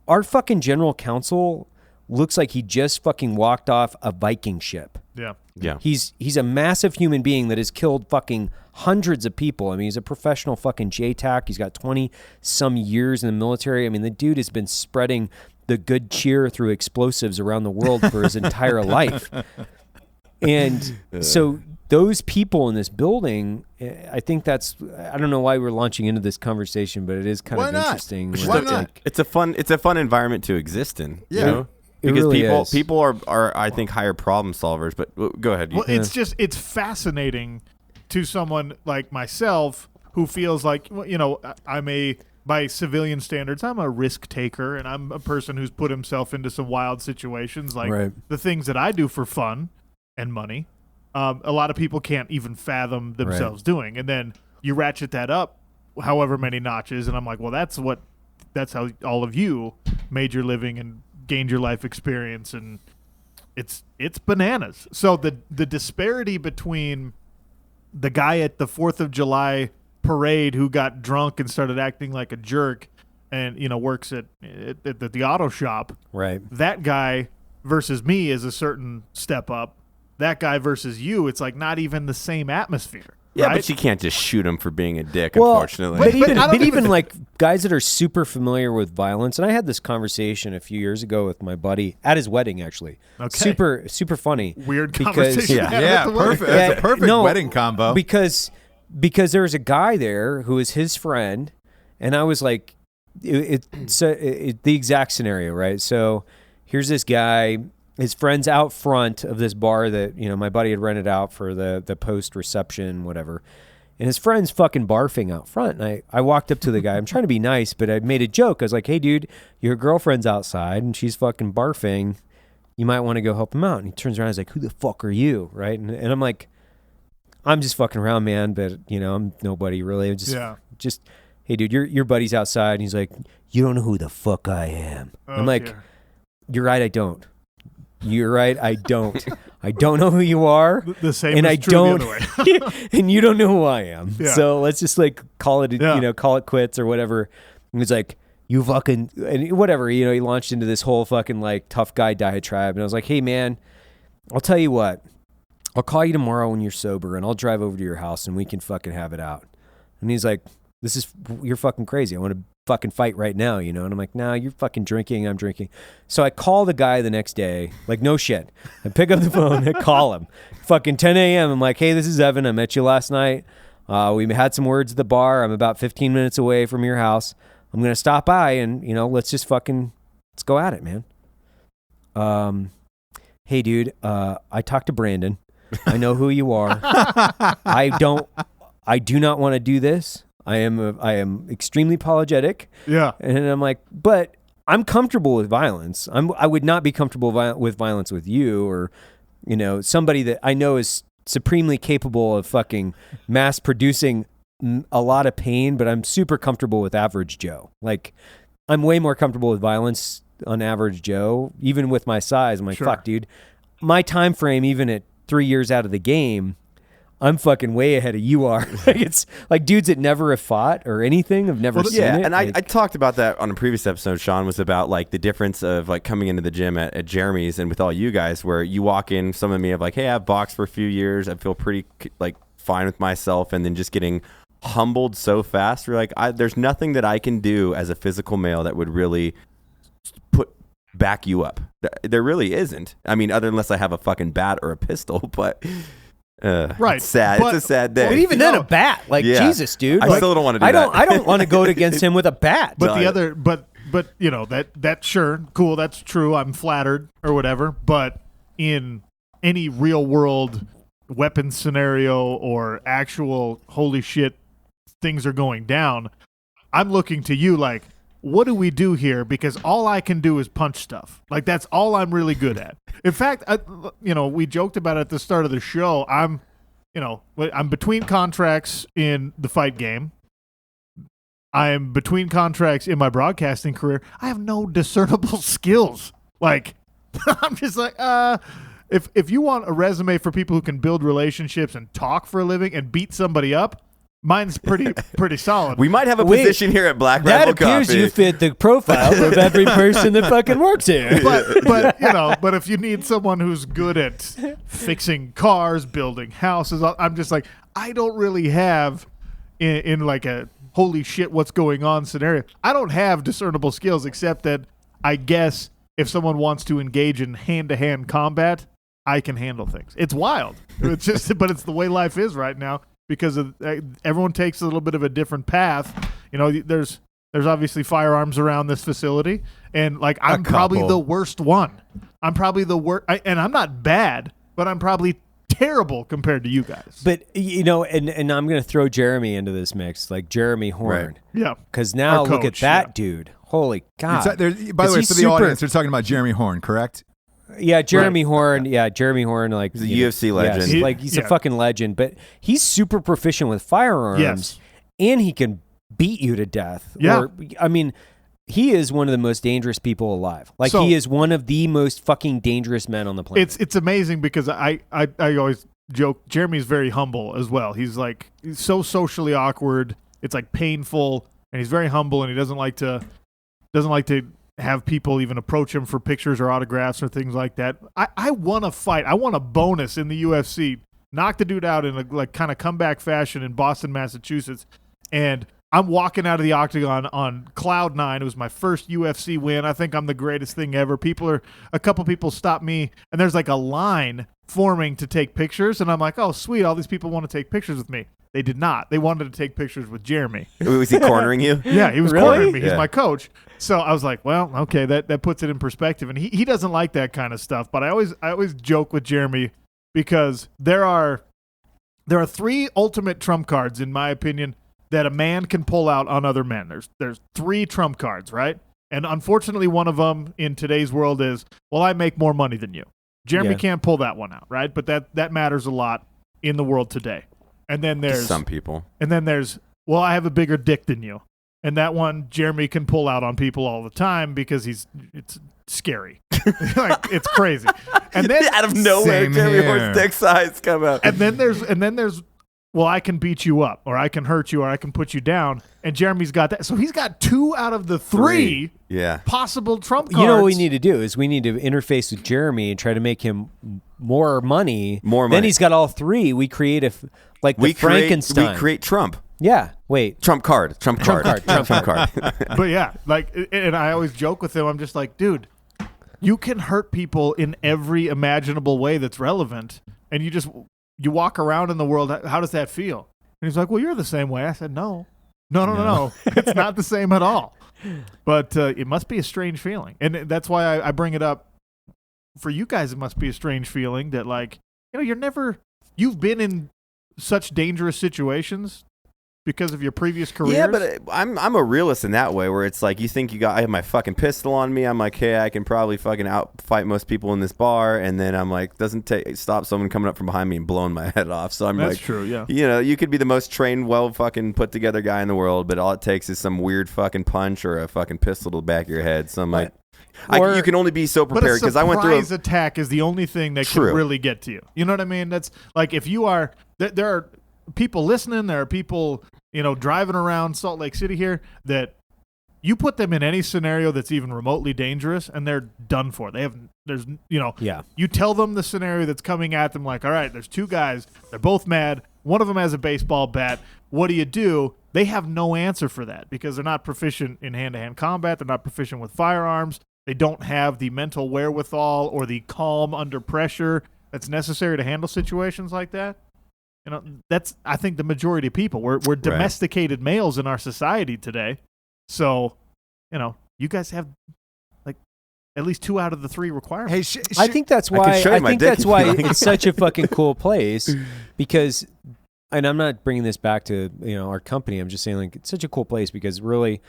our fucking general counsel looks like he just fucking walked off a Viking ship. Yeah. Yeah. He's a massive human being that has killed fucking hundreds of people. I mean, he's a professional fucking JTAC. He's got 20 some years in the military. I mean, the dude has been spreading the good cheer through explosives around the world for his entire life. And so those people in this building, I think I don't know why we're launching into this conversation, but it is kind of interesting. Why not? It's a fun environment to exist in. Yeah. You know? It Because really people are I think higher problem solvers, but go ahead. Well, it's fascinating to someone like myself who feels like, by civilian standards, I'm a risk taker and I'm a person who's put himself into some wild situations, like the things that I do for fun and money. A lot of people can't even fathom themselves doing. And then you ratchet that up however many notches, and I'm like, well, that's how all of you made your living and gained your life experience, and it's bananas. So the disparity between the guy at the 4th of July parade who got drunk and started acting like a jerk and works at the auto shop, right? That guy versus me is a certain step up. That guy versus you, it's like not even the same atmosphere. Yeah, right? but you can't just shoot him for being a dick, unfortunately. But even like guys that are super familiar with violence, and I had this conversation a few years ago with my buddy at his wedding, actually. Okay. Super funny. Weird conversation. Yeah, perfect. That's a perfect wedding combo. Because there was a guy there who was his friend, and I was like, it's the exact scenario, right? So here's this guy. His friend's out front of this bar that, my buddy had rented out for the post reception, whatever. And his friend's fucking barfing out front. And I walked up to the guy. I'm trying to be nice, but I made a joke. I was like, hey, dude, your girlfriend's outside and she's fucking barfing. You might want to go help him out. And he turns around and he's like, who the fuck are you? Right. And I'm like, I'm just fucking around, man. But, I'm nobody really. I'm just, hey, dude, your buddy's outside. And he's like, you don't know who the fuck I am. I'm like, you're right, I don't. You're right. I don't. I don't know who you are. The same, and is I true don't. The other way. And you don't know who I am. Yeah. So let's just like call it, call it quits or whatever. And he's like, you fucking and whatever. He launched into this whole fucking like tough guy diatribe, and I was like, hey man, I'll tell you what. I'll call you tomorrow when you're sober, and I'll drive over to your house, and we can fucking have it out. And he's like, you're fucking crazy. I want to fucking fight right now, And I'm like, nah, you're fucking drinking. I'm drinking. So I call the guy the next day, like, no shit. I pick up the phone and call him. Fucking 10 a.m. I'm like, hey, this is Evan. I met you last night. We had some words at the bar. I'm about 15 minutes away from your house. I'm going to stop by and, let's go at it, man. Hey, dude, I talked to Brandon. I know who you are. I do not want to do this. I am extremely apologetic. Yeah. And I'm like, but I'm comfortable with violence. I would not be comfortable with violence with you or, somebody that I know is supremely capable of fucking mass producing a lot of pain, but I'm super comfortable with average Joe. Like, I'm way more comfortable with violence on average Joe, even with my size. I'm like, fuck, dude. My time frame, even at 3 years out of the game, I'm fucking way ahead of you are. It's like dudes that never have fought or anything have never seen it. And I talked about that on a previous episode. Sean was about like the difference of like coming into the gym at Jeremy's and with all you guys, where you walk in, some of me have like, hey, I've boxed for a few years. I feel pretty like fine with myself, and then just getting humbled so fast. You're like, there's nothing that I can do as a physical male that would really back you up. There really isn't. I mean, unless I have a fucking bat or a pistol, but right. It's sad. But, it's a sad day. But even then, a bat, like Jesus, dude. I still don't want to do that. I don't want to go against him with a bat. But the other, but you know that sure, cool, that's true. I'm flattered or whatever. But in any real world weapon scenario or actual holy shit, things are going down, I'm looking to you like, what do we do here? Because all I can do is punch stuff. Like, that's all I'm really good at. In fact, we joked about it at the start of the show. I'm between contracts in the fight game. I'm between contracts in my broadcasting career. I have no discernible skills. Like, I'm just like, if you want a resume for people who can build relationships and talk for a living and beat somebody up, mine's pretty solid. We might have a position here at Black That Rifle appears Coffee. you fit the profile of every person that fucking works here. But if you need someone who's good at fixing cars, building houses, I'm just like, I don't really have in like a holy shit what's going on scenario. I don't have discernible skills except that I guess if someone wants to engage in hand-to-hand combat, I can handle things. It's wild. It's just, but it's the way life is right now. Because everyone takes a little bit of a different path. You know, there's obviously firearms around this facility, and like I'm probably the worst one. I'm probably the worst, and I'm not bad, but I'm probably terrible compared to you guys. But and I'm gonna throw Jeremy into this mix, like Jeremy Horn. Right. Yeah. Because now Our look at coach, that dude. Holy God! By the way, for the audience, they're talking about Jeremy Horn, correct? Yeah, Jeremy Horn. Yeah, Jeremy Horn. Like he's a UFC legend. Yes, he's a fucking legend. But he's super proficient with firearms, and he can beat you to death. Yeah, I mean, he is one of the most dangerous people alive. Like he is one of the most fucking dangerous men on the planet. It's amazing because I always joke. Jeremy's very humble as well. He's so socially awkward. It's like painful, and he's very humble, and he doesn't like to have people even approach him for pictures or autographs or things like that. I won a fight. I won a bonus in the UFC. Knocked the dude out in a kind of comeback fashion in Boston, Massachusetts. And I'm walking out of the octagon on cloud nine. It was my first UFC win. I think I'm the greatest thing ever. A couple people stopped me, and there's like a line forming to take pictures. And I'm like, oh, sweet. All these people want to take pictures with me. They did not. They wanted to take pictures with Jeremy. Was he cornering you? Yeah, he was Really? cornering me. He's Yeah. my coach. So I was like, well, okay, that puts it in perspective. And he doesn't like that kind of stuff. But I always joke with Jeremy because there are three ultimate trump cards, in my opinion, that a man can pull out on other men. There's three trump cards, right? And unfortunately, one of them in today's world is, well, I make more money than you. Jeremy can't pull that one out, right? But that matters a lot in the world today. And then there's some people. And then there's, well, I have a bigger dick than you. And that one Jeremy can pull out on people all the time because it's scary. Like, it's crazy. And then out of nowhere, Same Jeremy here. Horn's dick size come out. And then there's well, I can beat you up, or I can hurt you, or I can put you down. And Jeremy's got that. So he's got two out of the three possible trump cards. You know what we need to do is we need to interface with Jeremy and try to make him more money. Then he's got all three. We create Frankenstein. We create Trump. Yeah. Wait. Trump card. Trump card. But yeah, and I always joke with him. I'm just like, dude, you can hurt people in every imaginable way that's relevant, and you walk around in the world. How does that feel? And he's like, well, you're the same way. I said, no. It's not the same at all. But it must be a strange feeling, and that's why I bring it up. For you guys, it must be a strange feeling that, like, you've been in such dangerous situations because of your previous careers. Yeah, but I'm a realist in that way, where it's like, you think I have my fucking pistol on me. I'm like, hey, I can probably fucking outfight most people in this bar, and then I'm like, stop someone coming up from behind me and blowing my head off. So That's true, yeah. You could be the most trained, well fucking put together guy in the world, but all it takes is some weird fucking punch or a fucking pistol to the back of your head. So I'm like, you can only be so prepared, because I went through a surprise attack is the only thing that can really get to you. You know what I mean? That's like, if you are there are people listening, there are people driving around Salt Lake City here that you put them in any scenario that's even remotely dangerous and they're done for. You tell them the scenario that's coming at them, like, all right, there's two guys, they're both mad, one of them has a baseball bat, what do? They have no answer for that because they're not proficient in hand-to-hand combat, they're not proficient with firearms. They don't have the mental wherewithal or the calm under pressure that's necessary to handle situations like that. That's, I think, the majority of people. We're domesticated males in our society today. So, you guys have like at least 2 out of the 3 requirements. Hey, I think that's why. I think that's why it's such a fucking cool place, because, and I'm not bringing this back to our company. I'm just saying, like, it's such a cool place because really,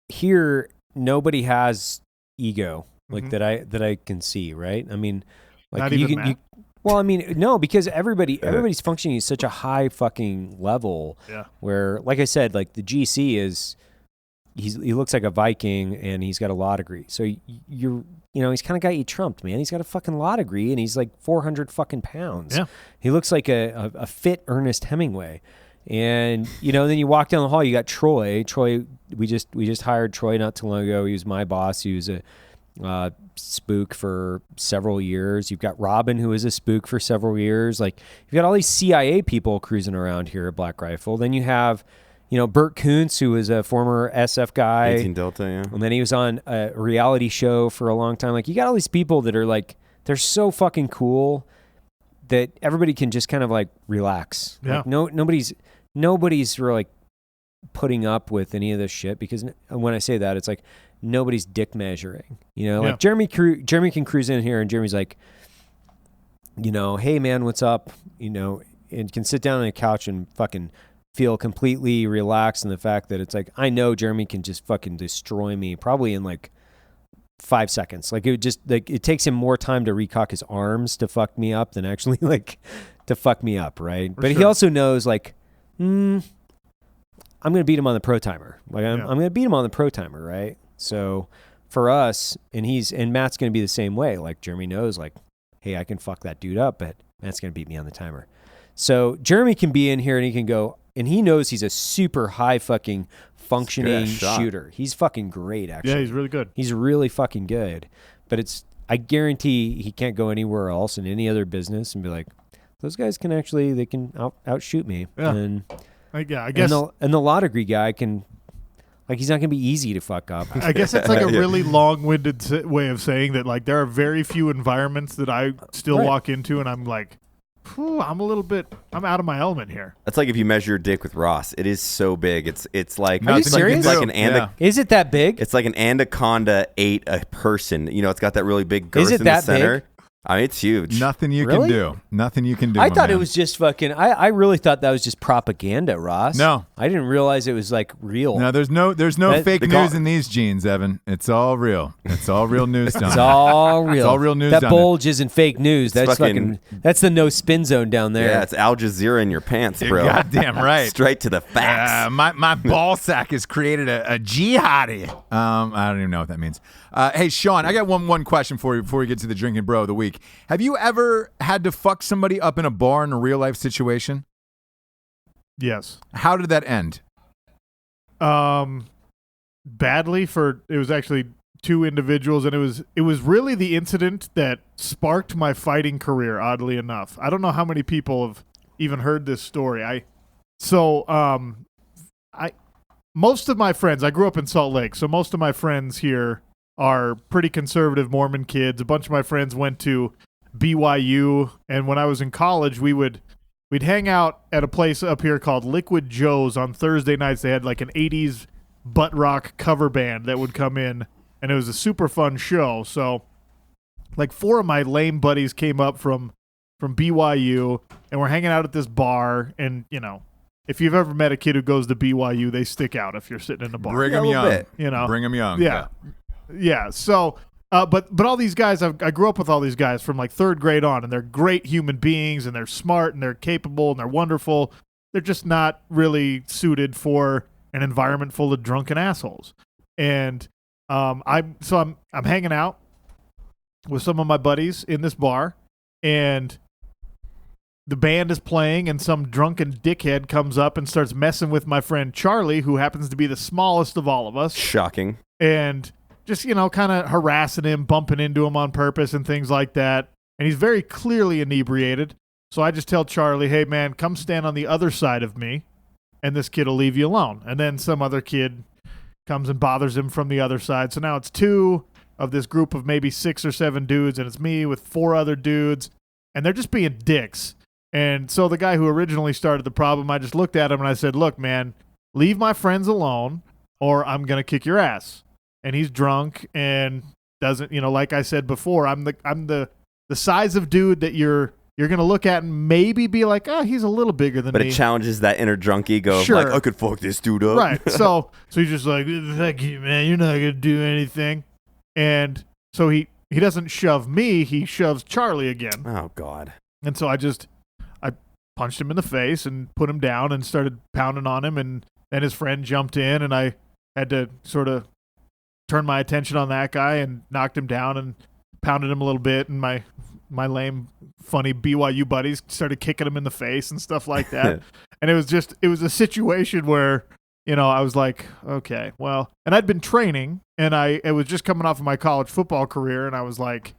here nobody has ego like that I can see. Right? I mean, like not even Matt. Well, I mean, no, because everybody's functioning at such a high fucking level. Yeah. Where, like I said, like the GC is. He looks like a Viking, and he's got a law degree. So he's kind of got you trumped, man. He's got a fucking law degree, and he's like 400 fucking pounds. Yeah. He looks like a fit Ernest Hemingway. And then you walk down the hall, you got Troy. We just hired Troy not too long ago. He was my boss. He was a spook for several years. You've got Robin, who was a spook for several years. Like, you've got all these CIA people cruising around here at Black Rifle. Then you have Bert Koontz, who was a former SF guy. 18 Delta, yeah. And then he was on a reality show for a long time. Like, you got all these people that are like, they're so fucking cool that everybody can just kind of like relax. Yeah. Like, nobody's really like putting up with any of this shit, because when I say that, it's like nobody's dick measuring. Like Jeremy can cruise in here, and Jeremy's like, hey man, what's up? And can sit down on a couch and fucking feel completely relaxed in the fact that it's like, I know Jeremy can just fucking destroy me probably in like 5 seconds. Like, it takes him more time to recock his arms to fuck me up than actually like to fuck me up, right? But he also knows, like, I'm going to beat him on the pro timer. Like, I'm going to beat him on the pro timer, right? So for us, and Matt's going to be the same way. Like, Jeremy knows, like, hey, I can fuck that dude up, but Matt's going to beat me on the timer. So Jeremy can be in here, and he can go, and he knows he's a super high fucking functioning shooter. He's fucking great, actually. Yeah, he's really good. He's really fucking good. But I guarantee he can't go anywhere else in any other business and be like, those guys can actually, they can outshoot me. Yeah. And I guess. And the law degree guy can, like, he's not going to be easy to fuck up. I guess it's like a really long-winded way of saying that, like, there are very few environments that I still walk into and I'm like, I'm out of my element here. That's like if you measure your dick with Ross. It is so big. It's like, Are you serious? It's like an Is it that big? It's like an anaconda ate a person. It's got that really big girth Is it in that the center. big? I mean, it's huge. Nothing you Really? can do. Nothing you can do. I my thought man. it was just fucking. I really thought that was just propaganda, Ross. No. I didn't realize it was like real. No, there's no fake news in these jeans, Evan. It's all real. It's all real news. It's all real. It's all real news. That down bulge isn't fake news. That's fucking. That's the no spin zone down there. Yeah, it's Al Jazeera in your pants, there. bro. You're goddamn right. Straight to the facts. My ball sack has created a jihadi. I don't even know what that means. Hey, Sean, I got one question for you before we get to the Drinkin Bro of the week. Have you ever had to fuck somebody up in a bar in a real life situation? Yes. How did that end? Badly. It was actually 2 individuals, and it was really the incident that sparked my fighting career, oddly enough. I don't know how many people have even heard this story. Most of my friends, I grew up in Salt Lake, so most of my friends here are pretty conservative Mormon kids. A bunch of my friends went to BYU, and when I was in college, we'd hang out at a place up here called Liquid Joe's on Thursday nights. They had like an 80s butt rock cover band that would come in, and it was a super fun show. So like 4 of my lame buddies came up from BYU, and we're hanging out at this bar, and if you've ever met a kid who goes to BYU, they stick out if you're sitting in a bar. Bring them young. Bring them young. Yeah. So, but all these guys, I grew up with all these guys from like 3rd grade on, and they're great human beings, and they're smart, and they're capable, and they're wonderful. They're just not really suited for an environment full of drunken assholes. And I'm hanging out with some of my buddies in this bar, and the band is playing, and some drunken dickhead comes up and starts messing with my friend Charlie, who happens to be the smallest of all of us. Shocking. And just, kind of harassing him, bumping into him on purpose and things like that. And he's very clearly inebriated. So I just tell Charlie, hey, man, come stand on the other side of me, and this kid will leave you alone. And then some other kid, comes and bothers him from the other side. So now it's 2 of this group of maybe 6 or 7 dudes, and it's me with 4 other dudes, and they're just being dicks. And so the guy who originally started the problem, I just looked at him and I said, look, man, leave my friends alone or I'm going to kick your ass. And he's drunk and doesn't, like I said before, I'm the size of dude that you're going to look at and maybe be like, oh, he's a little bigger than me. But it challenges that inner drunk ego of like, I could fuck this dude up. Right. So he's just like, fuck you, man, you're not going to do anything. And so he doesn't shove me, he shoves Charlie again. Oh, God. And so I punched him in the face and put him down and started pounding on him. And then his friend jumped in and I had to sort of turn my attention on that guy and knocked him down and pounded him a little bit. And my lame, funny BYU buddies started kicking him in the face and stuff like that. And it was a situation where, I was like, okay, well, and I'd been training and I was just coming off of my college football career. And I was like,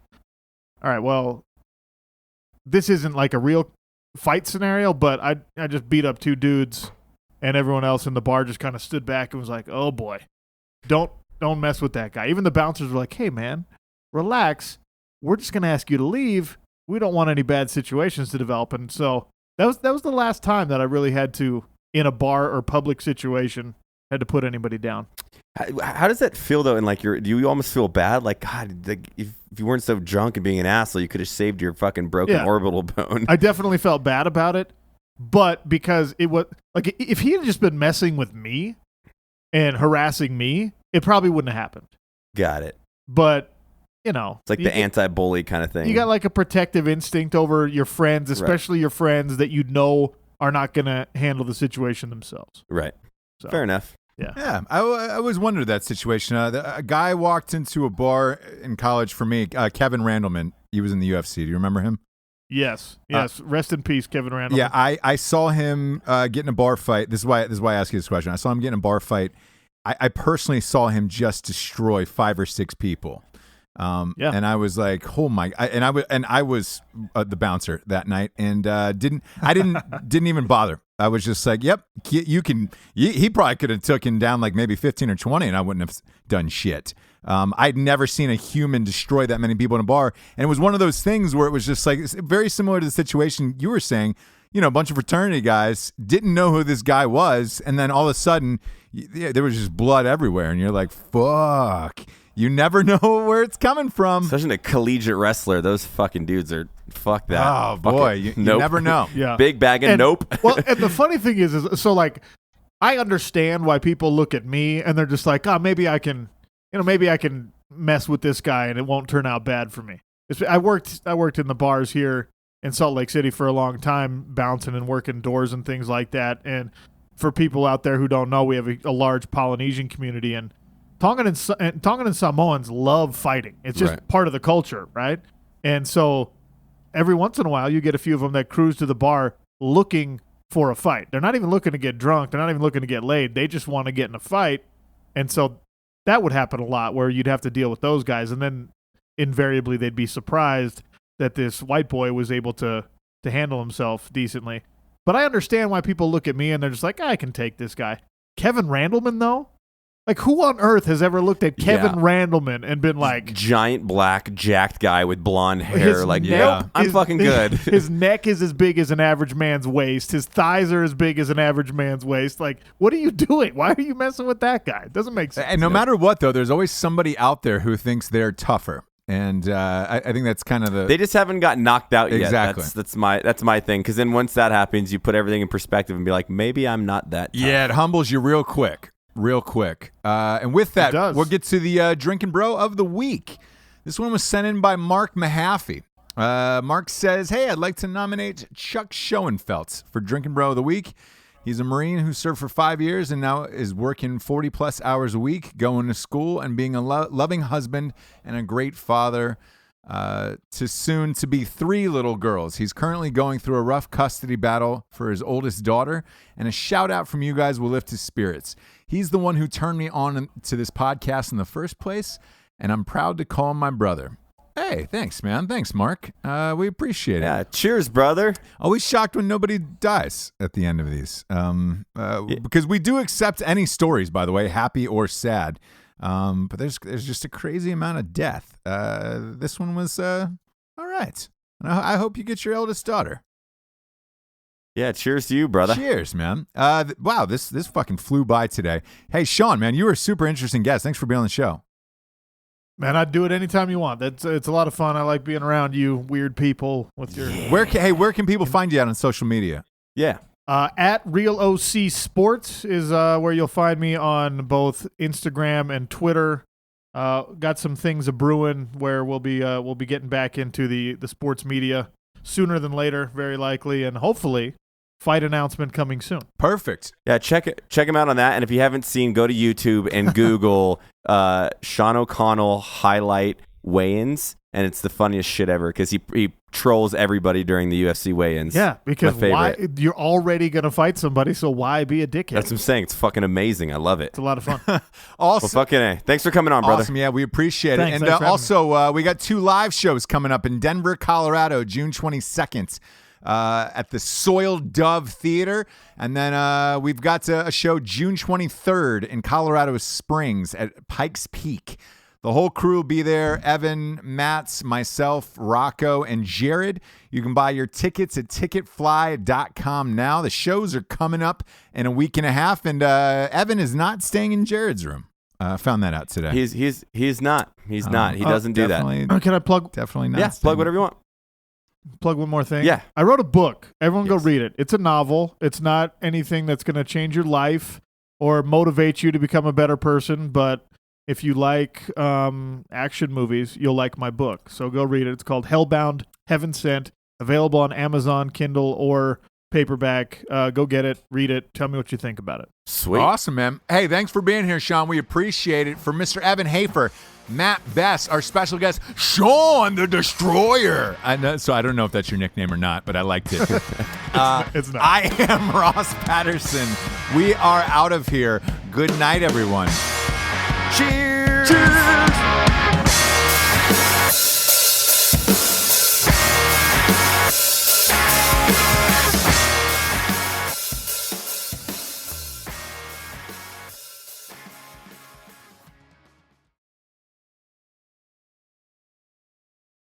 all right, well, this isn't like a real fight scenario, but I just beat up 2 dudes and everyone else in the bar just kind of stood back and was like, oh boy, don't mess with that guy. Even the bouncers were like, hey man, relax. We're just going to ask you to leave. We don't want any bad situations to develop. And so that was the last time that I really had to, in a bar or public situation, had to put anybody down. How does that feel though? And like, do you almost feel bad? Like, God, if you weren't so drunk and being an asshole, you could have saved your fucking broken orbital bone. I definitely felt bad about it, but because it was like, if he had just been messing with me and harassing me, it probably wouldn't have happened. Got it. But it's like the anti-bully kind of thing. You got like a protective instinct over your friends, especially your friends that are not going to handle the situation themselves. Right. So, fair enough. Yeah. I always wondered that situation. A guy walked into a bar in college for me, Kevin Randleman. He was in the UFC. Do you remember him? Yes. Rest in peace, Kevin Randleman. Yeah, I saw him get in a bar fight. This is why I ask you this question. I saw him get in a bar fight. I personally saw him just destroy 5 or 6 people. And I was like, oh my! I was the bouncer that night, and didn't even bother. I was just like, yep, you can. He probably could have taken down like maybe 15 or 20, and I wouldn't have done shit. I'd never seen a human destroy that many people in a bar, and it was one of those things where it was just like very similar to the situation you were saying. A bunch of fraternity guys didn't know who this guy was, and then all of a sudden, there was just blood everywhere, and you're like, fuck. You never know where it's coming from. Especially a collegiate wrestler. Those fucking dudes are, fuck that. Oh, boy. You never know. Yeah. Big bag and nope. Well, and the funny thing is so like, I understand why people look at me and they're just like, oh, maybe I can mess with this guy and it won't turn out bad for me. I worked in the bars here in Salt Lake City for a long time, bouncing and working doors and things like that. And for people out there who don't know, we have a large Polynesian community, and Tongan and Samoans love fighting. It's just part of the culture, right? And so every once in a while, you get a few of them that cruise to the bar looking for a fight. They're not even looking to get drunk. They're not even looking to get laid. They just want to get in a fight. And so that would happen a lot, where you'd have to deal with those guys. And then invariably they'd be surprised that this white boy was able to handle himself decently. But I understand why people look at me and they're just like, I can take this guy. Kevin Randleman, though? Like, who on earth has ever looked at Kevin Randleman and been like... Giant, black, jacked guy with blonde hair. Like, I'm fucking good. His neck is as big as an average man's waist. His thighs are as big as an average man's waist. Like, what are you doing? Why are you messing with that guy? It doesn't make sense. And no matter what, though, there's always somebody out there who thinks they're tougher. And I think that's kind of the... They just haven't got knocked out yet. Exactly. That's my thing. Because then once that happens, you put everything in perspective and be like, maybe I'm not that tough. Yeah, it humbles you real quick. And with that, we'll get to the Drinkin Bro of the week. This one was sent in by Mark Mahaffey. Mark says, hey, I'd like to nominate Chuck Schoenfeldt for Drinkin Bro of the week. He's a Marine who served for 5 years and now is working 40-plus hours a week, going to school and being a loving husband and a great father to soon-to-be 3 little girls. He's currently going through a rough custody battle for his oldest daughter, and a shout-out from you guys will lift his spirits. He's the one who turned me on to this podcast in the first place, and I'm proud to call him my brother. Hey, Hey, thanks, man. Thanks, Mark. We appreciate it. Yeah, cheers, brother. Always shocked when nobody dies at the end of these. Because we do accept any stories, by the way, happy or sad. But there's just a crazy amount of death. This one was all right. And I hope you get your eldest daughter. Yeah, cheers to you, brother. Cheers, man. Wow, this fucking flew by today. Hey, Sean, man, you were a super interesting guest. Thanks for being on the show. Man, I'd do it anytime you want. It's a lot of fun. I like being around you weird people with your... Where can people find you out on social media? Yeah. At Real OC Sports is where you'll find me on both Instagram and Twitter. Got some things a-brewing where we'll be getting back into the sports media sooner than later, very likely, and hopefully fight announcement coming soon. Perfect. Yeah, check him out on that. And if you haven't seen, go to YouTube and Google Sean O'Connell highlight weigh-ins, and it's the funniest shit ever because he trolls everybody during the UFC weigh-ins. Yeah, because My favorite. why you're already gonna fight somebody, so why be a dickhead? That's what I'm saying. It's fucking amazing. I love it. It's a lot of fun. Also, Well, fucking A. Thanks for coming on, brother. awesome. Yeah, we appreciate Thanks, it. And thanks for also, we got 2 live shows coming up in Denver, Colorado, June 22nd. At the Soiled Dove Theater. And then we've got a show June 23rd in Colorado Springs at Pikes Peak. The whole crew will be there. Evan, Matts, myself, Rocco, and Jared. You can buy your tickets at ticketfly.com now. The shows are coming up in a week and a half, and Evan is not staying in Jared's room. Found that out today. He's not. He's not. He doesn't do that. Can I plug? Definitely not. Yeah, staying. plug whatever you want. Plug one more thing. Yeah. I wrote a book. Everyone Yes. go read it. It's a novel. It's not anything that's going to change your life or motivate you to become a better person. But if you like action movies, you'll like my book. So go read it. It's called Hellbound, Heaven Sent. Available on Amazon, Kindle, or paperback. Go get it. Read it. Tell me what you think about it. Sweet. Awesome, man. Hey, thanks for being here, Sean. We appreciate it. For Mr. Evan Hafer, Matt Best, our special guest, Sean the Destroyer. I don't know if that's your nickname or not, but I liked it. It's not. I am Ross Patterson. We are out of here. Good night, everyone. Cheers.